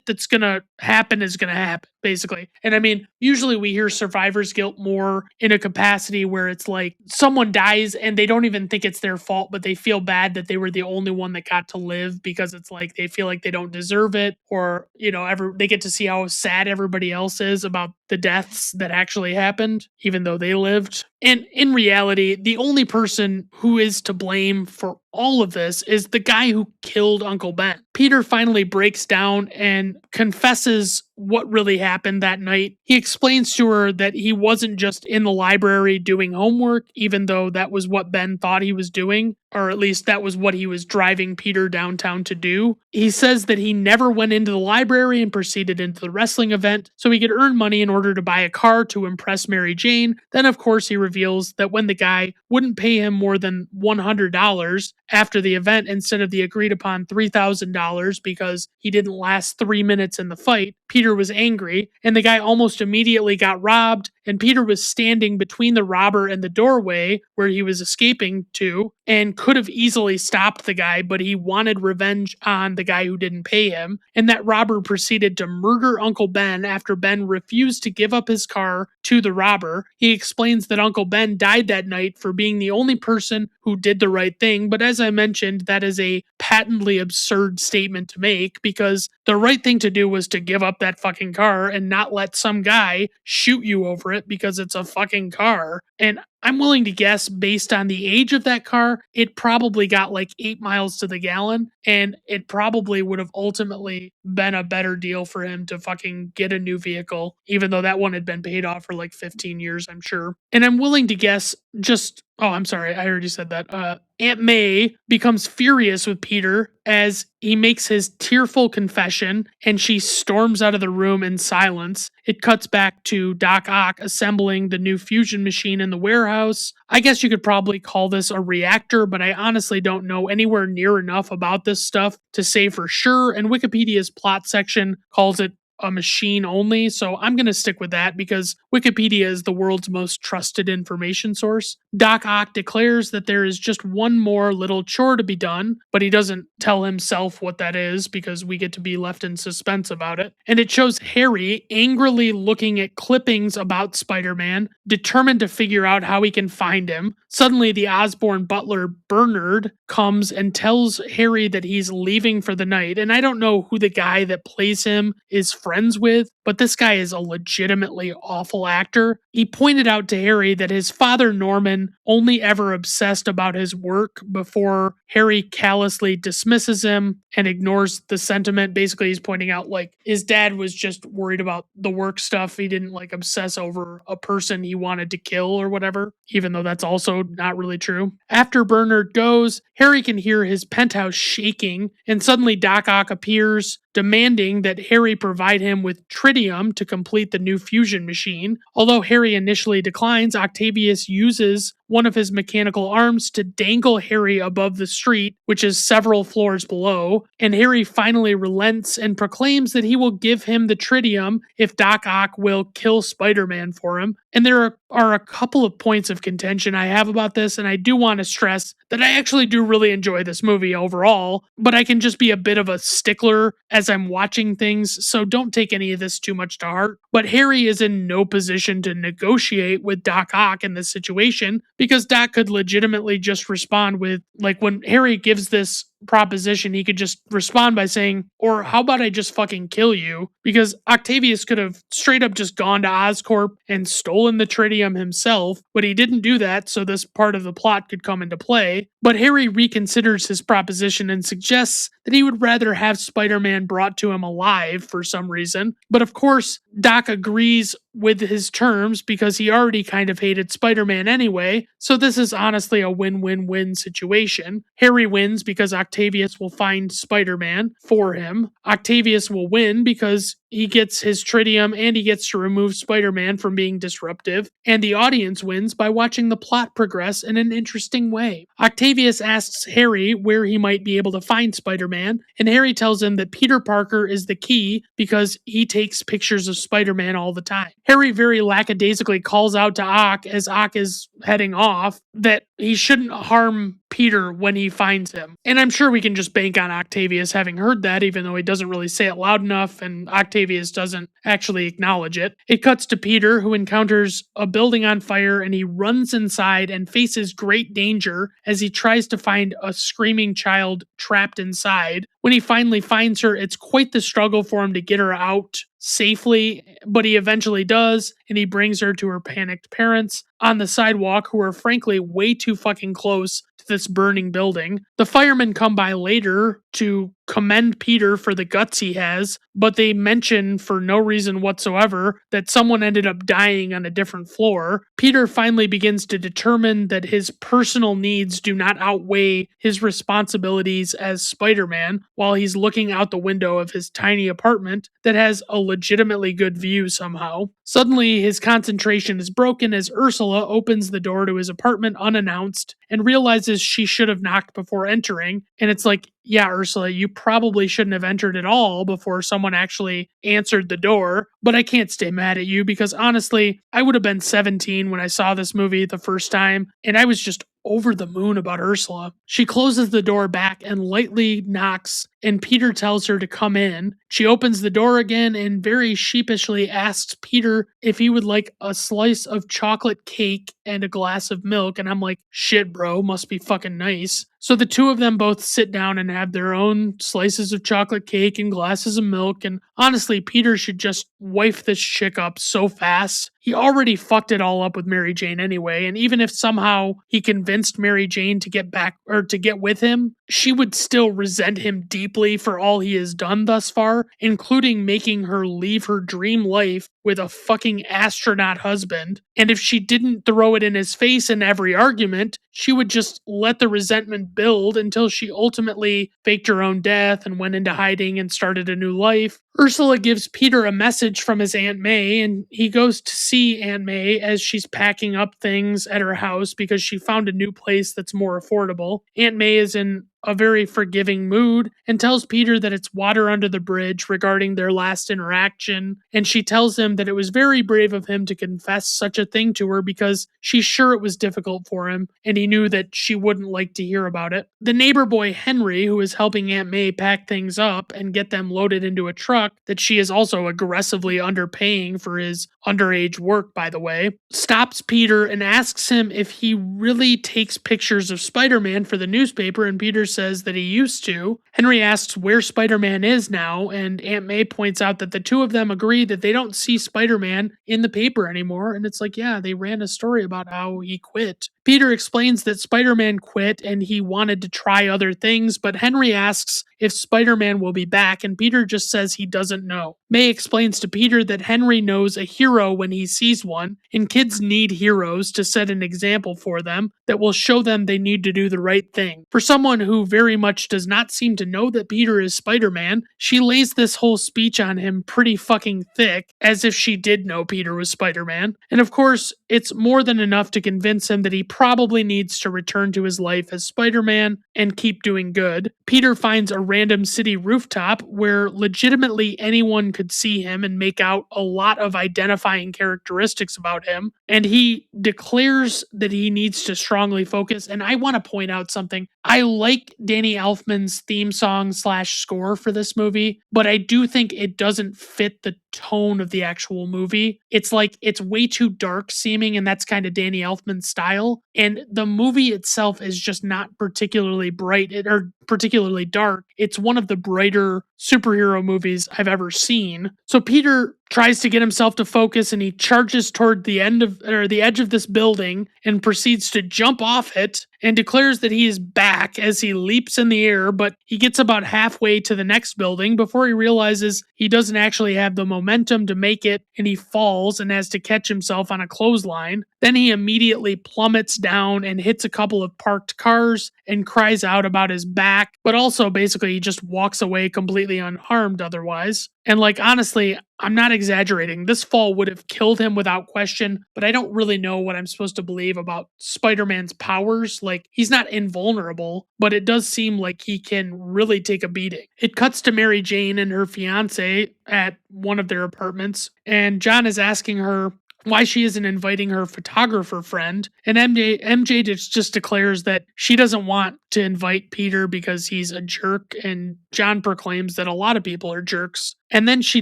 that's gonna happen is gonna happen, basically. And I mean, usually we hear survivor's guilt more in a capacity where it's like someone dies and they don't even think it's their fault, but they feel bad that they were the only one that got to live because it's like they feel like they don't deserve it, or they get to see how sad everybody else is about the deaths that actually happened, even though they lived. And in reality, the only person who is to blame for all of this is the guy who killed Uncle Ben. Peter finally breaks down and confesses what really happened that night. He explains to her that he wasn't just in the library doing homework, even though that was what Ben thought he was doing, or at least that was what he was driving Peter downtown to do. He says that he never went into the library and proceeded into the wrestling event so he could earn money in order to buy a car to impress Mary Jane. Then, of course, he reveals that when the guy wouldn't pay him more than $100 after the event instead of the agreed upon $3,000 because he didn't last 3 minutes in the fight, Peter was angry, and the guy almost immediately got robbed, and Peter was standing between the robber and the doorway where he was escaping to, and could have easily stopped the guy, but he wanted revenge on the guy who didn't pay him, and that robber proceeded to murder Uncle Ben after Ben refused to give up his car to the robber. He explains that Uncle Ben died that night for being the only person who did the right thing, but as I mentioned, that is a patently absurd statement to make, because the right thing to do was to give up that fucking car and not let some guy shoot you over it because it's a fucking car. And I'm willing to guess, based on the age of that car, it probably got like 8 miles to the gallon, and it probably would have ultimately been a better deal for him to fucking get a new vehicle, even though that one had been paid off for like 15 years, I'm sure. And I'm willing to guess just, oh, I'm sorry, I already said that. Aunt May becomes furious with Peter as he makes his tearful confession, and she storms out of the room in silence. It cuts back to Doc Ock assembling the new fusion machine in the warehouse. I guess you could probably call this a reactor, but I honestly don't know anywhere near enough about this stuff to say for sure, and Wikipedia's plot section calls it a machine only, so I'm going to stick with that because Wikipedia is the world's most trusted information source. Doc Ock declares that there is just one more little chore to be done, but he doesn't tell himself what that is because we get to be left in suspense about it. And it shows Harry angrily looking at clippings about Spider-Man, determined to figure out how he can find him. Suddenly, the Osborn butler, Bernard, comes and tells Harry that he's leaving for the night, and I don't know who the guy that plays him is friends with, but this guy is a legitimately awful actor. He pointed out to Harry that his father Norman only ever obsessed about his work before Harry callously dismisses him and ignores the sentiment. Basically, he's pointing out like his dad was just worried about the work stuff. He didn't like obsess over a person he wanted to kill or whatever, even though that's also not really true. After Bernard goes, Harry can hear his penthouse shaking, and suddenly Doc Ock appears, demanding that Harry provide him with tritium to complete the new fusion machine. Although Harry initially declines, Octavius uses one of his mechanical arms to dangle Harry above the street, which is several floors below, and Harry finally relents and proclaims that he will give him the tritium if Doc Ock will kill Spider-Man for him. And there are a couple of points of contention I have about this, and I do want to stress that I actually do really enjoy this movie overall, but I can just be a bit of a stickler as I'm watching things, so don't take any of this too much to heart. But Harry is in no position to negotiate with Doc Ock in this situation, because Doc could legitimately just respond with, like, when Harry gives this proposition, he could just respond by saying, or how about I just fucking kill you? Because Octavius could have straight up just gone to Oscorp and stolen the tritium himself, but he didn't do that, so this part of the plot could come into play. But Harry reconsiders his proposition and suggests that he would rather have Spider-Man brought to him alive for some reason. But of course, Doc agrees with his terms because he already kind of hated Spider-Man anyway, so this is honestly a win-win-win situation. Harry wins because Octavius will find Spider-Man for him. Octavius will win because he gets his tritium and he gets to remove Spider-Man from being disruptive, and the audience wins by watching the plot progress in an interesting way. Octavius asks Harry where he might be able to find Spider-Man, and Harry tells him that Peter Parker is the key because he takes pictures of Spider-Man all the time. Harry very lackadaisically calls out to Ock as Ock is heading off that he shouldn't harm Peter when he finds him. And I'm sure we can just bank on Octavius having heard that, even though he doesn't really say it loud enough and Octavius doesn't actually acknowledge it. It cuts to Peter, who encounters a building on fire, and he runs inside and faces great danger as he tries to find a screaming child trapped inside. When he finally finds her, it's quite the struggle for him to get her out safely, but he eventually does, and he brings her to her panicked parents on the sidewalk, who are frankly way too fucking close to this burning building. The firemen come by later to commend Peter for the guts he has, but they mention for no reason whatsoever that someone ended up dying on a different floor. Peter finally begins to determine that his personal needs do not outweigh his responsibilities as Spider-Man, while he's looking out the window of his tiny apartment that has a legitimately good view somehow. Suddenly, his concentration is broken as Ursula opens the door to his apartment unannounced and realizes she should have knocked before entering, and it's like, yeah, Ursula, you probably shouldn't have entered at all before someone actually answered the door. But I can't stay mad at you because honestly, I would have been 17 when I saw this movie the first time, and I was just over the moon about Ursula. She closes the door back and lightly knocks, and Peter tells her to come in. She opens the door again and very sheepishly asks Peter if he would like a slice of chocolate cake and a glass of milk. And I'm like, shit, bro, must be fucking nice. So the two of them both sit down and have their own slices of chocolate cake and glasses of milk. And honestly, Peter should just wife this chick up so fast. He already fucked it all up with Mary Jane anyway. And even if somehow he convinced Mary Jane to get back or to get with him, she would still resent him deeply for all he has done thus far, including making her leave her dream life with a fucking astronaut husband. And if she didn't throw it in his face in every argument, she would just let the resentment build until she ultimately faked her own death and went into hiding and started a new life. Ursula gives Peter a message from his Aunt May, and he goes to see Aunt May as she's packing up things at her house because she found a new place that's more affordable. Aunt May is in a very forgiving mood and tells Peter that it's water under the bridge regarding their last interaction, and she tells him that it was very brave of him to confess such a thing to her because she's sure it was difficult for him, and he knew that she wouldn't like to hear about it. The neighbor boy Henry, who is helping Aunt May pack things up and get them loaded into a truck that she is also aggressively underpaying for his underage work, by the way, stops Peter and asks him if he really takes pictures of Spider-Man for the newspaper, and Peter says that he used to. Henry asks where Spider-Man is now, and Aunt May points out that the two of them agree that they don't see Spider-Man in the paper anymore, and it's like, yeah, they ran a story about how he quit. Peter explains that Spider-Man quit and he wanted to try other things, but Henry asks if Spider-Man will be back, and Peter just says he doesn't know. May explains to Peter that Henry knows a hero when he sees one, and kids need heroes to set an example for them that will show them they need to do the right thing. For someone who very much does not seem to know that Peter is Spider-Man, she lays this whole speech on him pretty fucking thick, as if she did know Peter was Spider-Man. And of course, it's more than enough to convince him that he probably needs to return to his life as Spider-Man and keep doing good. Peter finds a random city rooftop where legitimately anyone could see him and make out a lot of identifying characteristics about him, and he declares that he needs to strongly focus. And I want to point out something. I like Danny Elfman's theme song / score for this movie, but I do think it doesn't fit the tone of the actual movie. It's like it's way too dark seeming, and that's kind of Danny Elfman's style. And the movie itself is just not particularly bright or particularly dark. It's one of the brighter superhero movies I've ever seen. So Peter tries to get himself to focus, and he charges toward the edge of this building and proceeds to jump off it and declares that he is back as he leaps in the air, but he gets about halfway to the next building before he realizes he doesn't actually have the momentum to make it, and he falls and has to catch himself on a clothesline. Then he immediately plummets down and hits a couple of parked cars and cries out about his back, but also basically he just walks away completely unharmed otherwise. And like, honestly, I'm not exaggerating. This fall would have killed him without question, but I don't really know what I'm supposed to believe about Spider-Man's powers. Like, he's not invulnerable, but it does seem like he can really take a beating. It cuts to Mary Jane and her fiance at one of their apartments, and John is asking her why she isn't inviting her photographer friend, and MJ just declares that she doesn't want to invite Peter because he's a jerk, and John proclaims that a lot of people are jerks. And then she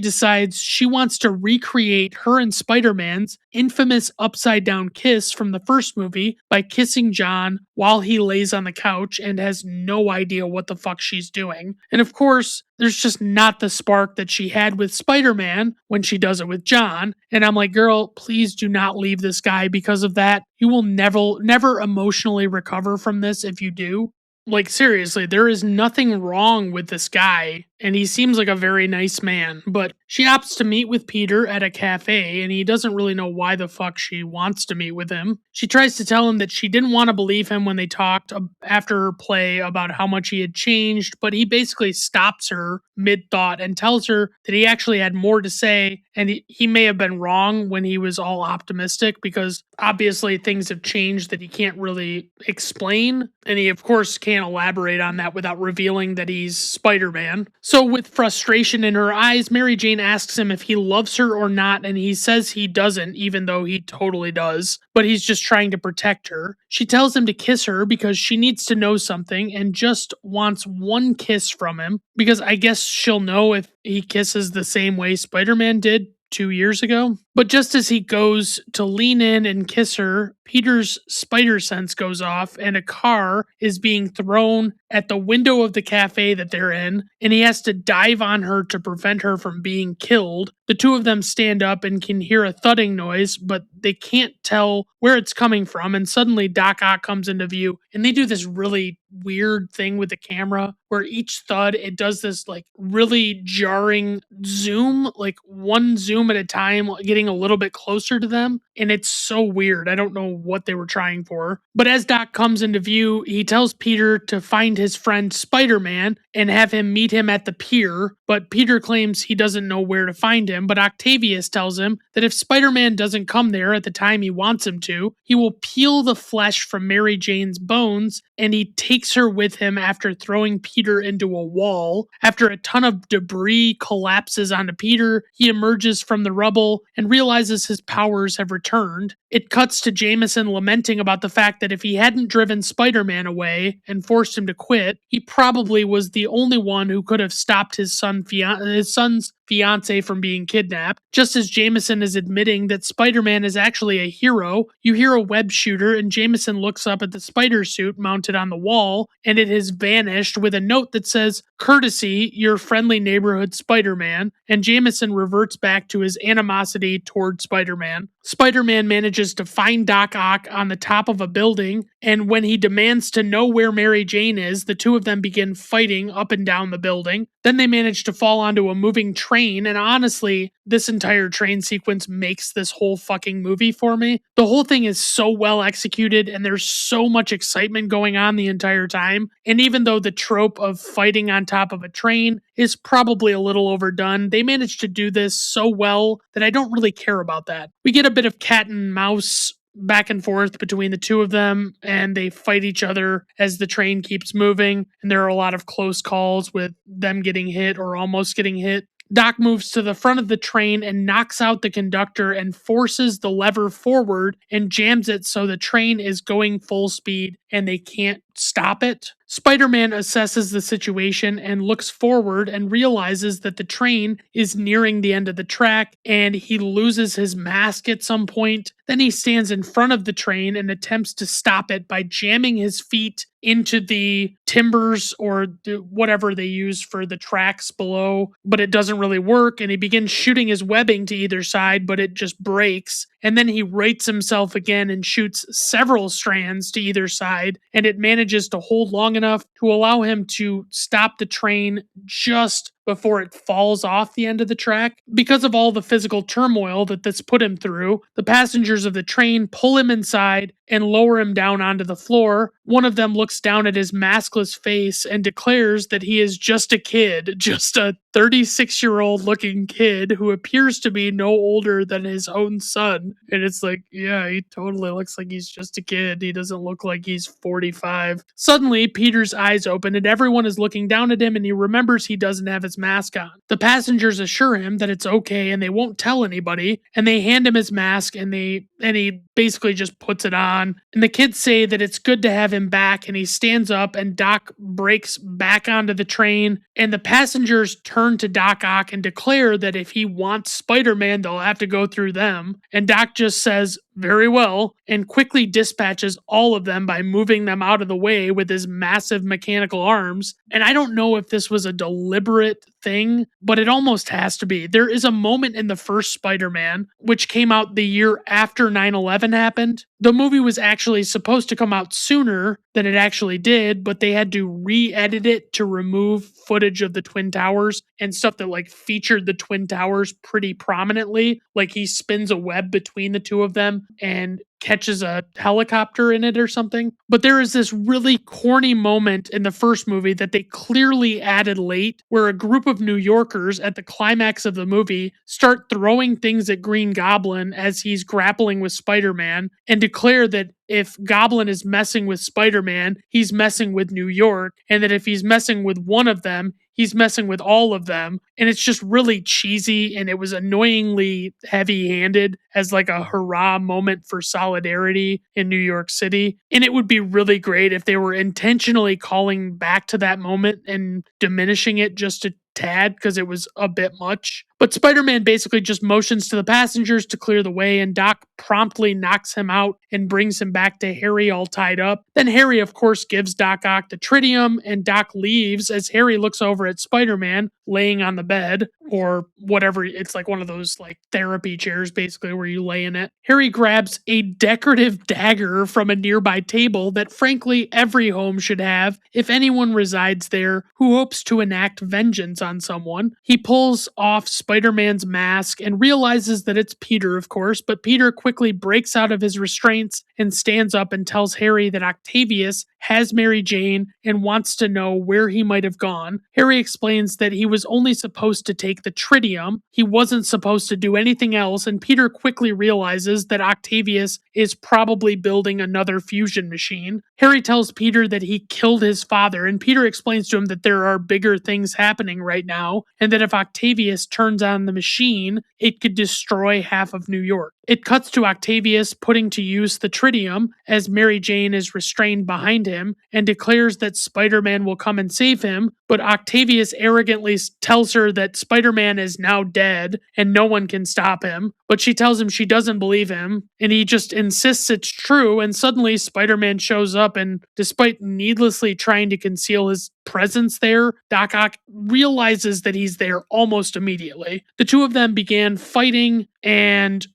decides she wants to recreate her and Spider-Man's infamous upside-down kiss from the first movie by kissing John while he lays on the couch and has no idea what the fuck she's doing. And of course, there's just not the spark that she had with Spider-Man when she does it with John. And I'm like, girl, please do not leave this guy because of that. You will never emotionally recover from this if you do. Like, seriously, there is nothing wrong with this guy and he seems like a very nice man, but she opts to meet with Peter at a cafe, and he doesn't really know why the fuck she wants to meet with him. She tries to tell him that she didn't want to believe him when they talked after her play about how much he had changed, but he basically stops her mid-thought and tells her that he actually had more to say, and he may have been wrong when he was all optimistic, because obviously things have changed that he can't really explain, and he of course can't elaborate on that without revealing that he's Spider-Man. So with frustration in her eyes, Mary Jane asks him if he loves her or not, and he says he doesn't, even though he totally does, but he's just trying to protect her. She tells him to kiss her because she needs to know something and just wants one kiss from him, because I guess she'll know if he kisses the same way Spider-Man did 2 years ago. But just as he goes to lean in and kiss her, Peter's spider sense goes off and a car is being thrown at the window of the cafe that they're in, and he has to dive on her to prevent her from being killed. The two of them stand up and can hear a thudding noise, but they can't tell where it's coming from, and suddenly Doc Ock comes into view, and they do this really weird thing with the camera where each thud, it does this like really jarring zoom, like one zoom at a time, getting a little bit closer to them, and it's so weird. I don't know what they were trying for. But as Doc comes into view, he tells Peter to find his friend Spider-Man and have him meet him at the pier, but Peter claims he doesn't know where to find him, but Octavius tells him that if Spider-Man doesn't come there at the time he wants him to, he will peel the flesh from Mary Jane's bones, and he takes her with him after throwing Peter into a wall. After a ton of debris collapses onto Peter, he emerges from the rubble and realizes his powers have returned. It cuts to Jameson lamenting about the fact that if he hadn't driven Spider-Man away and forced him to quit, he probably was the only one who could have stopped his son's fiance from being kidnapped. Just as Jameson is admitting that Spider-Man is actually a hero, you hear a web shooter, and Jameson looks up at the spider suit mounted on the wall, and it has vanished with a note that says, "Courtesy, your friendly neighborhood Spider-Man," and Jameson reverts back to his animosity toward Spider-Man. Spider-Man manages to find Doc Ock on the top of a building, and when he demands to know where Mary Jane is, the two of them begin fighting up and down the building. Then they manage to fall onto a moving train, and honestly, this entire train sequence makes this whole fucking movie for me. The whole thing is so well executed, and there's so much excitement going on the entire time, and even though the trope of fighting on top of a train is probably a little overdone, they managed to do this so well that I don't really care about that. We get a bit of cat and mouse back and forth between the two of them, and they fight each other as the train keeps moving, and there are a lot of close calls with them getting hit or almost getting hit. Doc moves to the front of the train and knocks out the conductor and forces the lever forward and jams it so the train is going full speed and they can't stop it. Spider-Man assesses the situation and looks forward and realizes that the train is nearing the end of the track, and he loses his mask at some point. Then he stands in front of the train and attempts to stop it by jamming his feet into the timbers or whatever they use for the tracks below, but it doesn't really work, and he begins shooting his webbing to either side, but it just breaks. And then he rights himself again and shoots several strands to either side, and it manages to hold long enough to allow him to stop the train just before it falls off the end of the track. Because of all the physical turmoil that this put him through, the passengers of the train pull him inside and lower him down onto the floor. One of them looks down at his maskless face and declares that he is just a kid, just a 36-year-old looking kid who appears to be no older than his own son. And it's like, yeah, he totally looks like he's just a kid. He doesn't look like he's 45. Suddenly, Peter's eyes open and everyone is looking down at him, and he remembers he doesn't have his mask on. The passengers assure him that it's okay and they won't tell anybody, and they hand him his mask and he basically just puts it on. And the kids say that it's good to have him back, and he stands up and Doc breaks back onto the train, and the passengers turn to Doc Ock and declare that if he wants Spider-Man, they'll have to go through them. And Doc just says, "Very well," and quickly dispatches all of them by moving them out of the way with his massive mechanical arms. And I don't know if this was a deliberate thing, but it almost has to be. There is a moment in the first Spider-Man, which came out the year after 9/11 happened. The movie was actually supposed to come out sooner than it actually did, but they had to re-edit it to remove footage of the Twin Towers and stuff that like featured the Twin Towers pretty prominently. Like he spins a web between the two of them and catches a helicopter in it or something. But there is this really corny moment in the first movie that they clearly added late where a group of New Yorkers at the climax of the movie start throwing things at Green Goblin as he's grappling with Spider-Man and declare that if Goblin is messing with Spider-Man, he's messing with New York, and that if he's messing with one of them, he's messing with all of them. And it's just really cheesy, and it was annoyingly heavy-handed as like a hurrah moment for solidarity in New York City. And it would be really great if they were intentionally calling back to that moment and diminishing it just a tad because it was a bit much. But Spider-Man basically just motions to the passengers to clear the way, and Doc promptly knocks him out and brings him back to Harry all tied up. Then Harry, of course, gives Doc Ock the tritium, and Doc leaves as Harry looks over at Spider-Man laying on the bed, or whatever. It's like one of those like therapy chairs, basically, where you lay in it. Harry grabs a decorative dagger from a nearby table that, frankly, every home should have if anyone resides there who hopes to enact vengeance on someone. He pulls off Spider-Man's mask and realizes that it's Peter, of course, but Peter quickly breaks out of his restraints and stands up and tells Harry that Octavius has Mary Jane and wants to know where he might have gone. Harry explains that he was only supposed to take the tritium. He wasn't supposed to do anything else, and Peter quickly realizes that Octavius is probably building another fusion machine. Harry tells Peter that he killed his father, and Peter explains to him that there are bigger things happening right now, and that if Octavius turns on the machine, it could destroy half of New York. It cuts to Octavius putting to use the tritium as Mary Jane is restrained behind him and declares that Spider-Man will come and save him, but Octavius arrogantly tells her that Spider-Man is now dead and no one can stop him, but she tells him she doesn't believe him, and he just insists it's true, and suddenly Spider-Man shows up, and despite needlessly trying to conceal his presence there, Doc Ock realizes that he's there almost immediately. The two of them begin fighting, and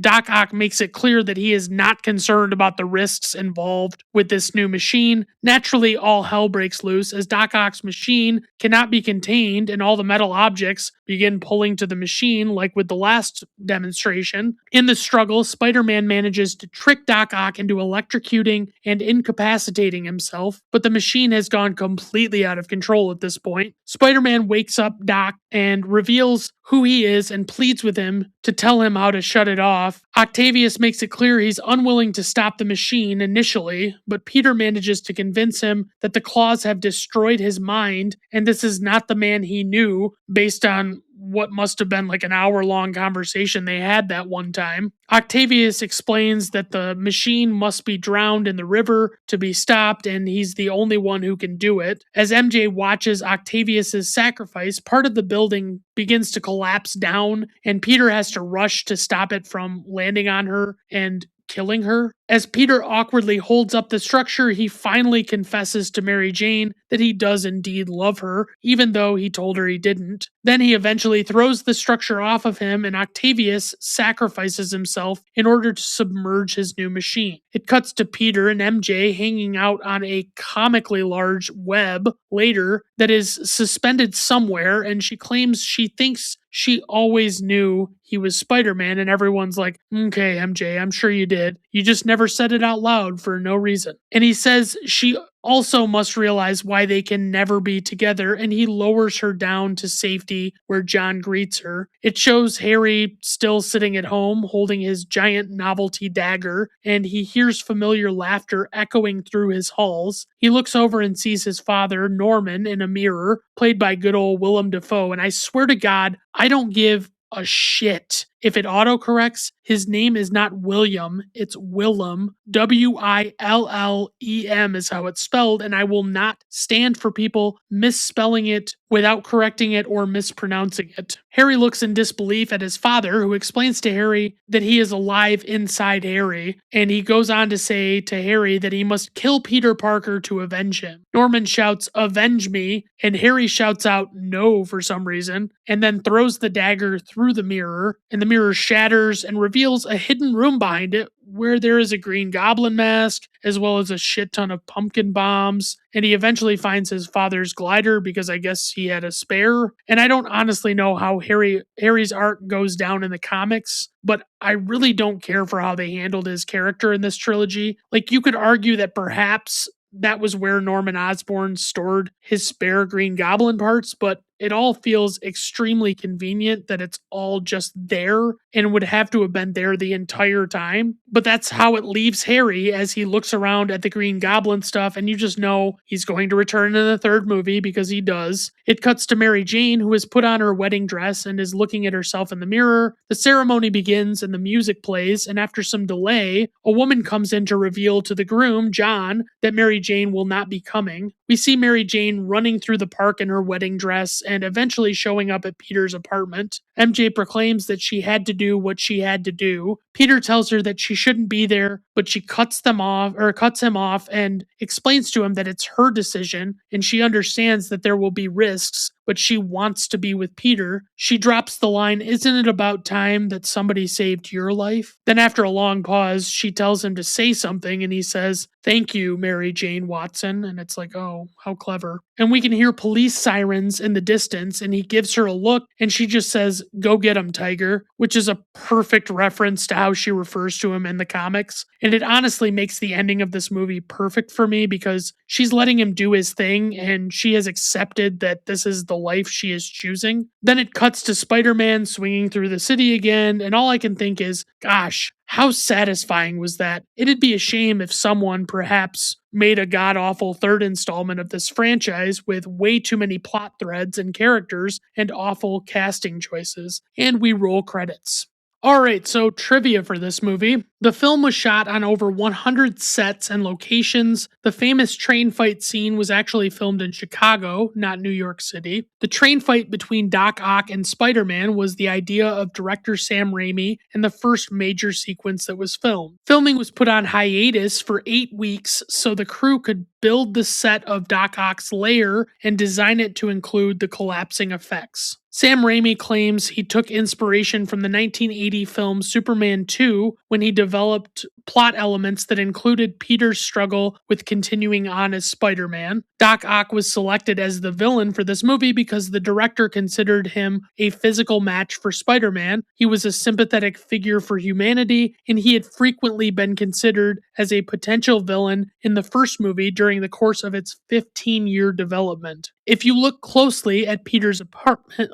Doc Ock makes it clear that he is not concerned about the risks involved with this new machine. Naturally, all hell breaks loose as Doc Ock's machine cannot be contained and all the metal objects begin pulling to the machine like with the last demonstration. In the struggle, Spider-Man manages to trick Doc Ock into electrocuting and incapacitating himself, but the machine has gone completely out of control at this point. Spider-Man wakes up Doc and reveals who he is and pleads with him to tell him how to shut it off. Octavius makes it clear he's unwilling to stop the machine initially, but Peter manages to convince him that the claws have destroyed his mind and this is not the man he knew based on what must have been like an hour-long conversation they had that one time. Octavius explains that the machine must be drowned in the river to be stopped, and he's the only one who can do it. As MJ watches Octavius's sacrifice, part of the building begins to collapse down, and Peter has to rush to stop it from landing on her and killing her. As Peter awkwardly holds up the structure, he finally confesses to Mary Jane that he does indeed love her, even though he told her he didn't. Then he eventually throws the structure off of him, and Octavius sacrifices himself in order to submerge his new machine. It cuts to Peter and MJ hanging out on a comically large web later that is suspended somewhere, and she claims she thinks she always knew he was Spider-Man, and everyone's like, okay, MJ, I'm sure you did. You just never said it out loud for no reason. And he says she also must realize why they can never be together, and he lowers her down to safety where John greets her. It shows Harry still sitting at home holding his giant novelty dagger, and he hears familiar laughter echoing through his halls. He looks over and sees his father, Norman, in a mirror, played by good old Willem Dafoe, and I swear to God, I don't give a shit if it autocorrects, his name is not William, it's Willem. Willem is how it's spelled, and I will not stand for people misspelling it without correcting it or mispronouncing it. Harry looks in disbelief at his father, who explains to Harry that he is alive inside Harry, and he goes on to say to Harry that he must kill Peter Parker to avenge him. Norman shouts, "Avenge me," and Harry shouts out "no" for some reason, and then throws the dagger through the mirror, and the mirror shatters and reveals a hidden room behind it where there is a Green Goblin mask, as well as a shit ton of pumpkin bombs, and he eventually finds his father's glider because I guess he had a spare. And I don't honestly know how Harry's arc goes down in the comics, but I really don't care for how they handled his character in this trilogy. Like, you could argue that perhaps that was where Norman Osborn stored his spare Green Goblin parts, but it all feels extremely convenient that it's all just there and would have to have been there the entire time. But that's how it leaves Harry as he looks around at the Green Goblin stuff, and you just know he's going to return in the third movie because he does. It cuts to Mary Jane, who has put on her wedding dress and is looking at herself in the mirror. The ceremony begins and the music plays, and after some delay, a woman comes in to reveal to the groom, John, that Mary Jane will not be coming. We see Mary Jane running through the park in her wedding dress and eventually showing up at Peter's apartment. MJ proclaims that she had to do what she had to do. Peter tells her that she shouldn't be there, but she cuts him off and explains to him that it's her decision and she understands that there will be risks, but she wants to be with Peter. She drops the line, "Isn't it about time that somebody saved your life?" Then after a long pause, she tells him to say something and he says, "Thank you, Mary Jane Watson." And it's like, oh, how clever. And we can hear police sirens in the distance and he gives her a look and she just says, "Go get him, Tiger," which is a perfect reference to how she refers to him in the comics. And it honestly makes the ending of this movie perfect for me because she's letting him do his thing and she has accepted that this is the life she is choosing. Then it cuts to Spider-Man swinging through the city again, and all I can think is, gosh, how satisfying was that? It'd be a shame if someone perhaps made a god-awful third installment of this franchise with way too many plot threads and characters and awful casting choices. And we roll credits. Alright, so trivia for this movie. The film was shot on over 100 sets and locations. The famous train fight scene was actually filmed in Chicago, not New York City. The train fight between Doc Ock and Spider-Man was the idea of director Sam Raimi and the first major sequence that was filmed. Filming was put on hiatus for 8 weeks so the crew could build the set of Doc Ock's lair and design it to include the collapsing effects. Sam Raimi claims he took inspiration from the 1980 film Superman 2 when he developed plot elements that included Peter's struggle with continuing on as Spider-Man. Doc Ock was selected as the villain for this movie because the director considered him a physical match for Spider-Man. He was a sympathetic figure for humanity, and he had frequently been considered as a potential villain in the first movie during the course of its 15-year development. If you look closely at Peter's apartment,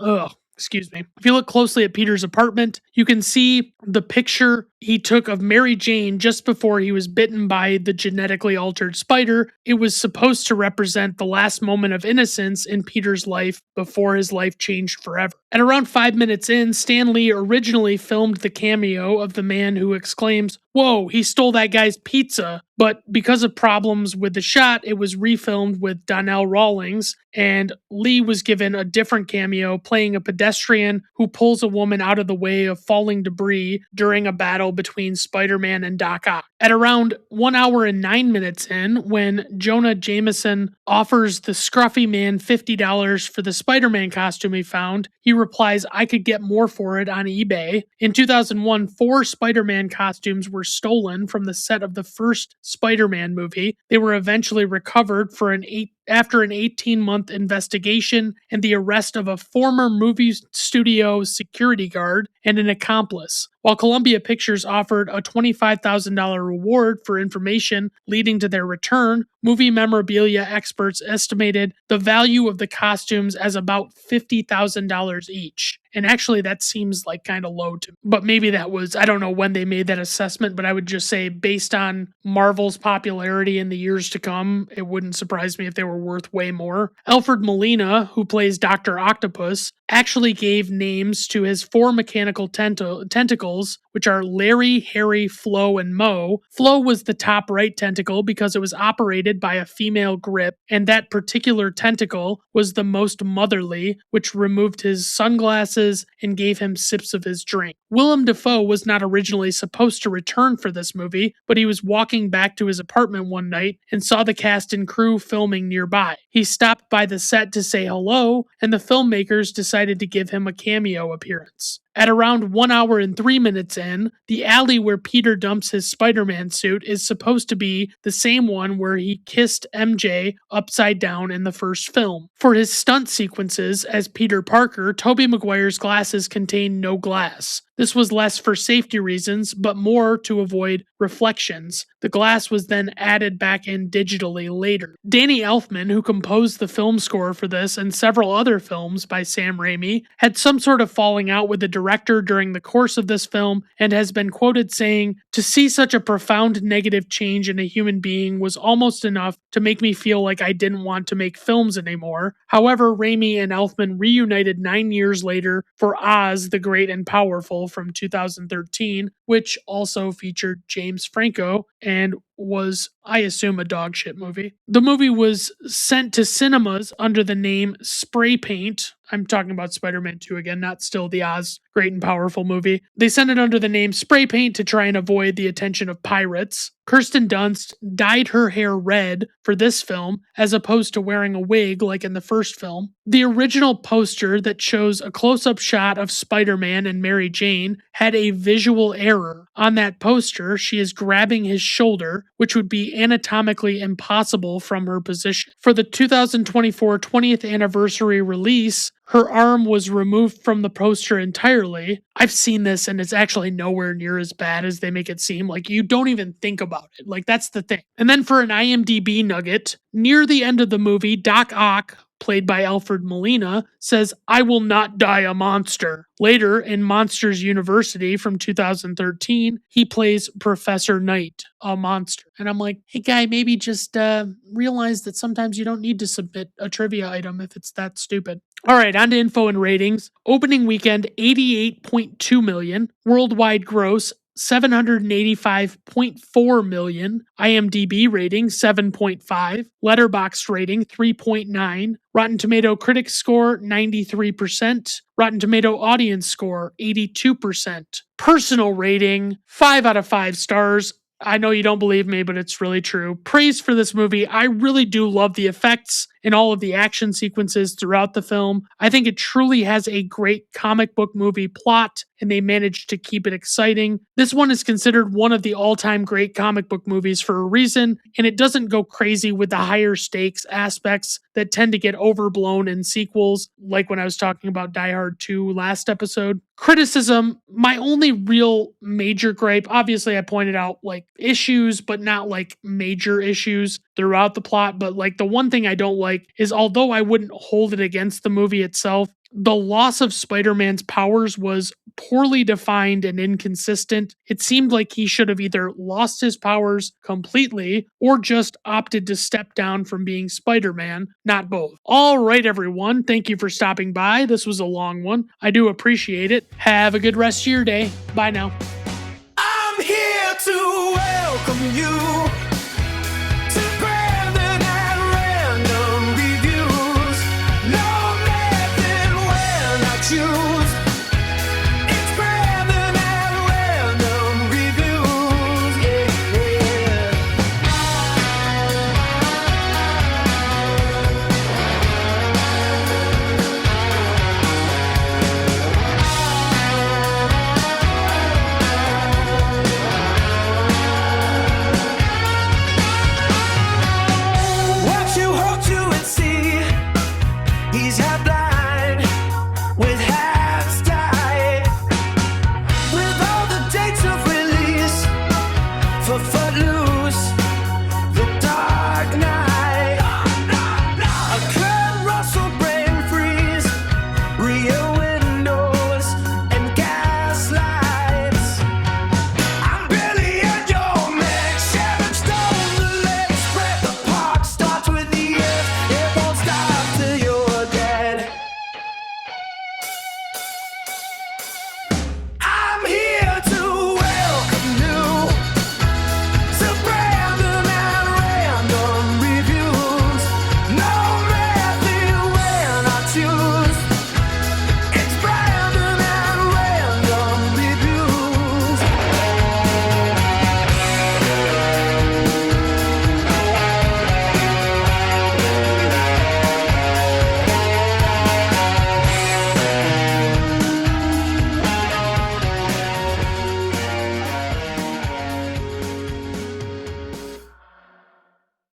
If you look closely at Peter's apartment, you can see the picture he took of Mary Jane just before he was bitten by the genetically altered spider. It was supposed to represent the last moment of innocence in Peter's life before his life changed forever. At around 5 minutes in, Stan Lee originally filmed the cameo of the man who exclaims, "Whoa, he stole that guy's pizza." But because of problems with the shot, it was refilmed with Donnell Rawlings, and Lee was given a different cameo playing a pedestrian who pulls a woman out of the way of falling debris during a battle between Spider-Man and Doc Ock. At around 1 hour and 9 minutes in, when Jonah Jameson offers the scruffy man $50 for the Spider-Man costume he found, he replies, "I could get more for it on eBay." In 2001, 4 Spider-Man costumes were stolen from the set of the first Spider-Man movie. They were eventually recovered after an 18-month investigation and the arrest of a former movie studio security guard and an accomplice. while Columbia Pictures offered a $25,000 reward for information leading to their return. Movie memorabilia experts estimated the value of the costumes as about $50,000 each. And actually, that seems like kind of low to me. But maybe that was, I don't know when they made that assessment, but I would just say based on Marvel's popularity in the years to come, it wouldn't surprise me if they were worth way more. Alfred Molina, who plays Dr. Octopus, actually gave names to his 4 mechanical tentacles, which are Larry, Harry, Flo, and Mo. Flo was the top right tentacle because it was operated by a female grip, and that particular tentacle was the most motherly, which removed his sunglasses and gave him sips of his drink. Willem Dafoe was not originally supposed to return for this movie, but he was walking back to his apartment one night and saw the cast and crew filming nearby. He stopped by the set to say hello, and the filmmakers decided to give him a cameo appearance. At around 1 hour and 3 minutes in, the alley where Peter dumps his Spider-Man suit is supposed to be the same one where he kissed MJ upside down in the first film. For his stunt sequences as Peter Parker, Tobey Maguire's glasses contain no glass. This was less for safety reasons, but more to avoid reflections. The glass was then added back in digitally later. Danny Elfman, who composed the film score for this and several other films by Sam Raimi, had some sort of falling out with the director during the course of this film and has been quoted saying, "To see such a profound negative change in a human being was almost enough to make me feel like I didn't want to make films anymore." However, Raimi and Elfman reunited 9 years later for Oz the Great and Powerful from 2013, which also featured James Franco and was, I assume, a dog shit movie. The movie was sent to cinemas under the name Spray Paint. I'm talking about Spider-Man 2 again, not still the Oz Great and Powerful movie. They sent it under the name Spray Paint to try and avoid the attention of pirates. Kirsten Dunst dyed her hair red for this film, as opposed to wearing a wig like in the first film. The original poster that shows a close-up shot of Spider-Man and Mary Jane had a visual error. On that poster, she is grabbing his shoulder, which would be anatomically impossible from her position. For the 2024 20th anniversary release, her arm was removed from the poster entirely. I've seen this and it's actually nowhere near as bad as they make it seem. Like, you don't even think about it. Like, that's the thing. And then for an IMDb nugget, near the end of the movie, Doc Ock, played by Alfred Molina, says, "I will not die a monster." Later, in Monsters University from 2013, he plays Professor Knight, a monster. And I'm like, hey guy, maybe just realize that sometimes you don't need to submit a trivia item if it's that stupid. All right, on to info and ratings. Opening weekend, 88.2 million. Worldwide gross, 785.4 million. IMDb rating 7.5. Letterboxd rating 3.9. Rotten Tomato critics score 93%. Rotten Tomato audience score 82%. Personal rating 5 out of 5 stars. I know you don't believe me, but it's really true. Praise for this movie. I really do love the effects and all of the action sequences throughout the film. I think it truly has a great comic book movie plot, and they managed to keep it exciting. This one is considered one of the all-time great comic book movies for a reason, and it doesn't go crazy with the higher stakes aspects that tend to get overblown in sequels, like when I was talking about Die Hard 2 last episode. Criticism, my only real major gripe, obviously I pointed out like issues, but not like major issues throughout the plot, but like the one thing I don't like is, although I wouldn't hold it against the movie itself, the loss of Spider-Man's powers was poorly defined and inconsistent. It seemed like he should have either lost his powers completely or just opted to step down from being Spider-Man, not both. All right, everyone. Thank you for stopping by. This was a long one. I do appreciate it. Have a good rest of your day. Bye now. I'm here to welcome you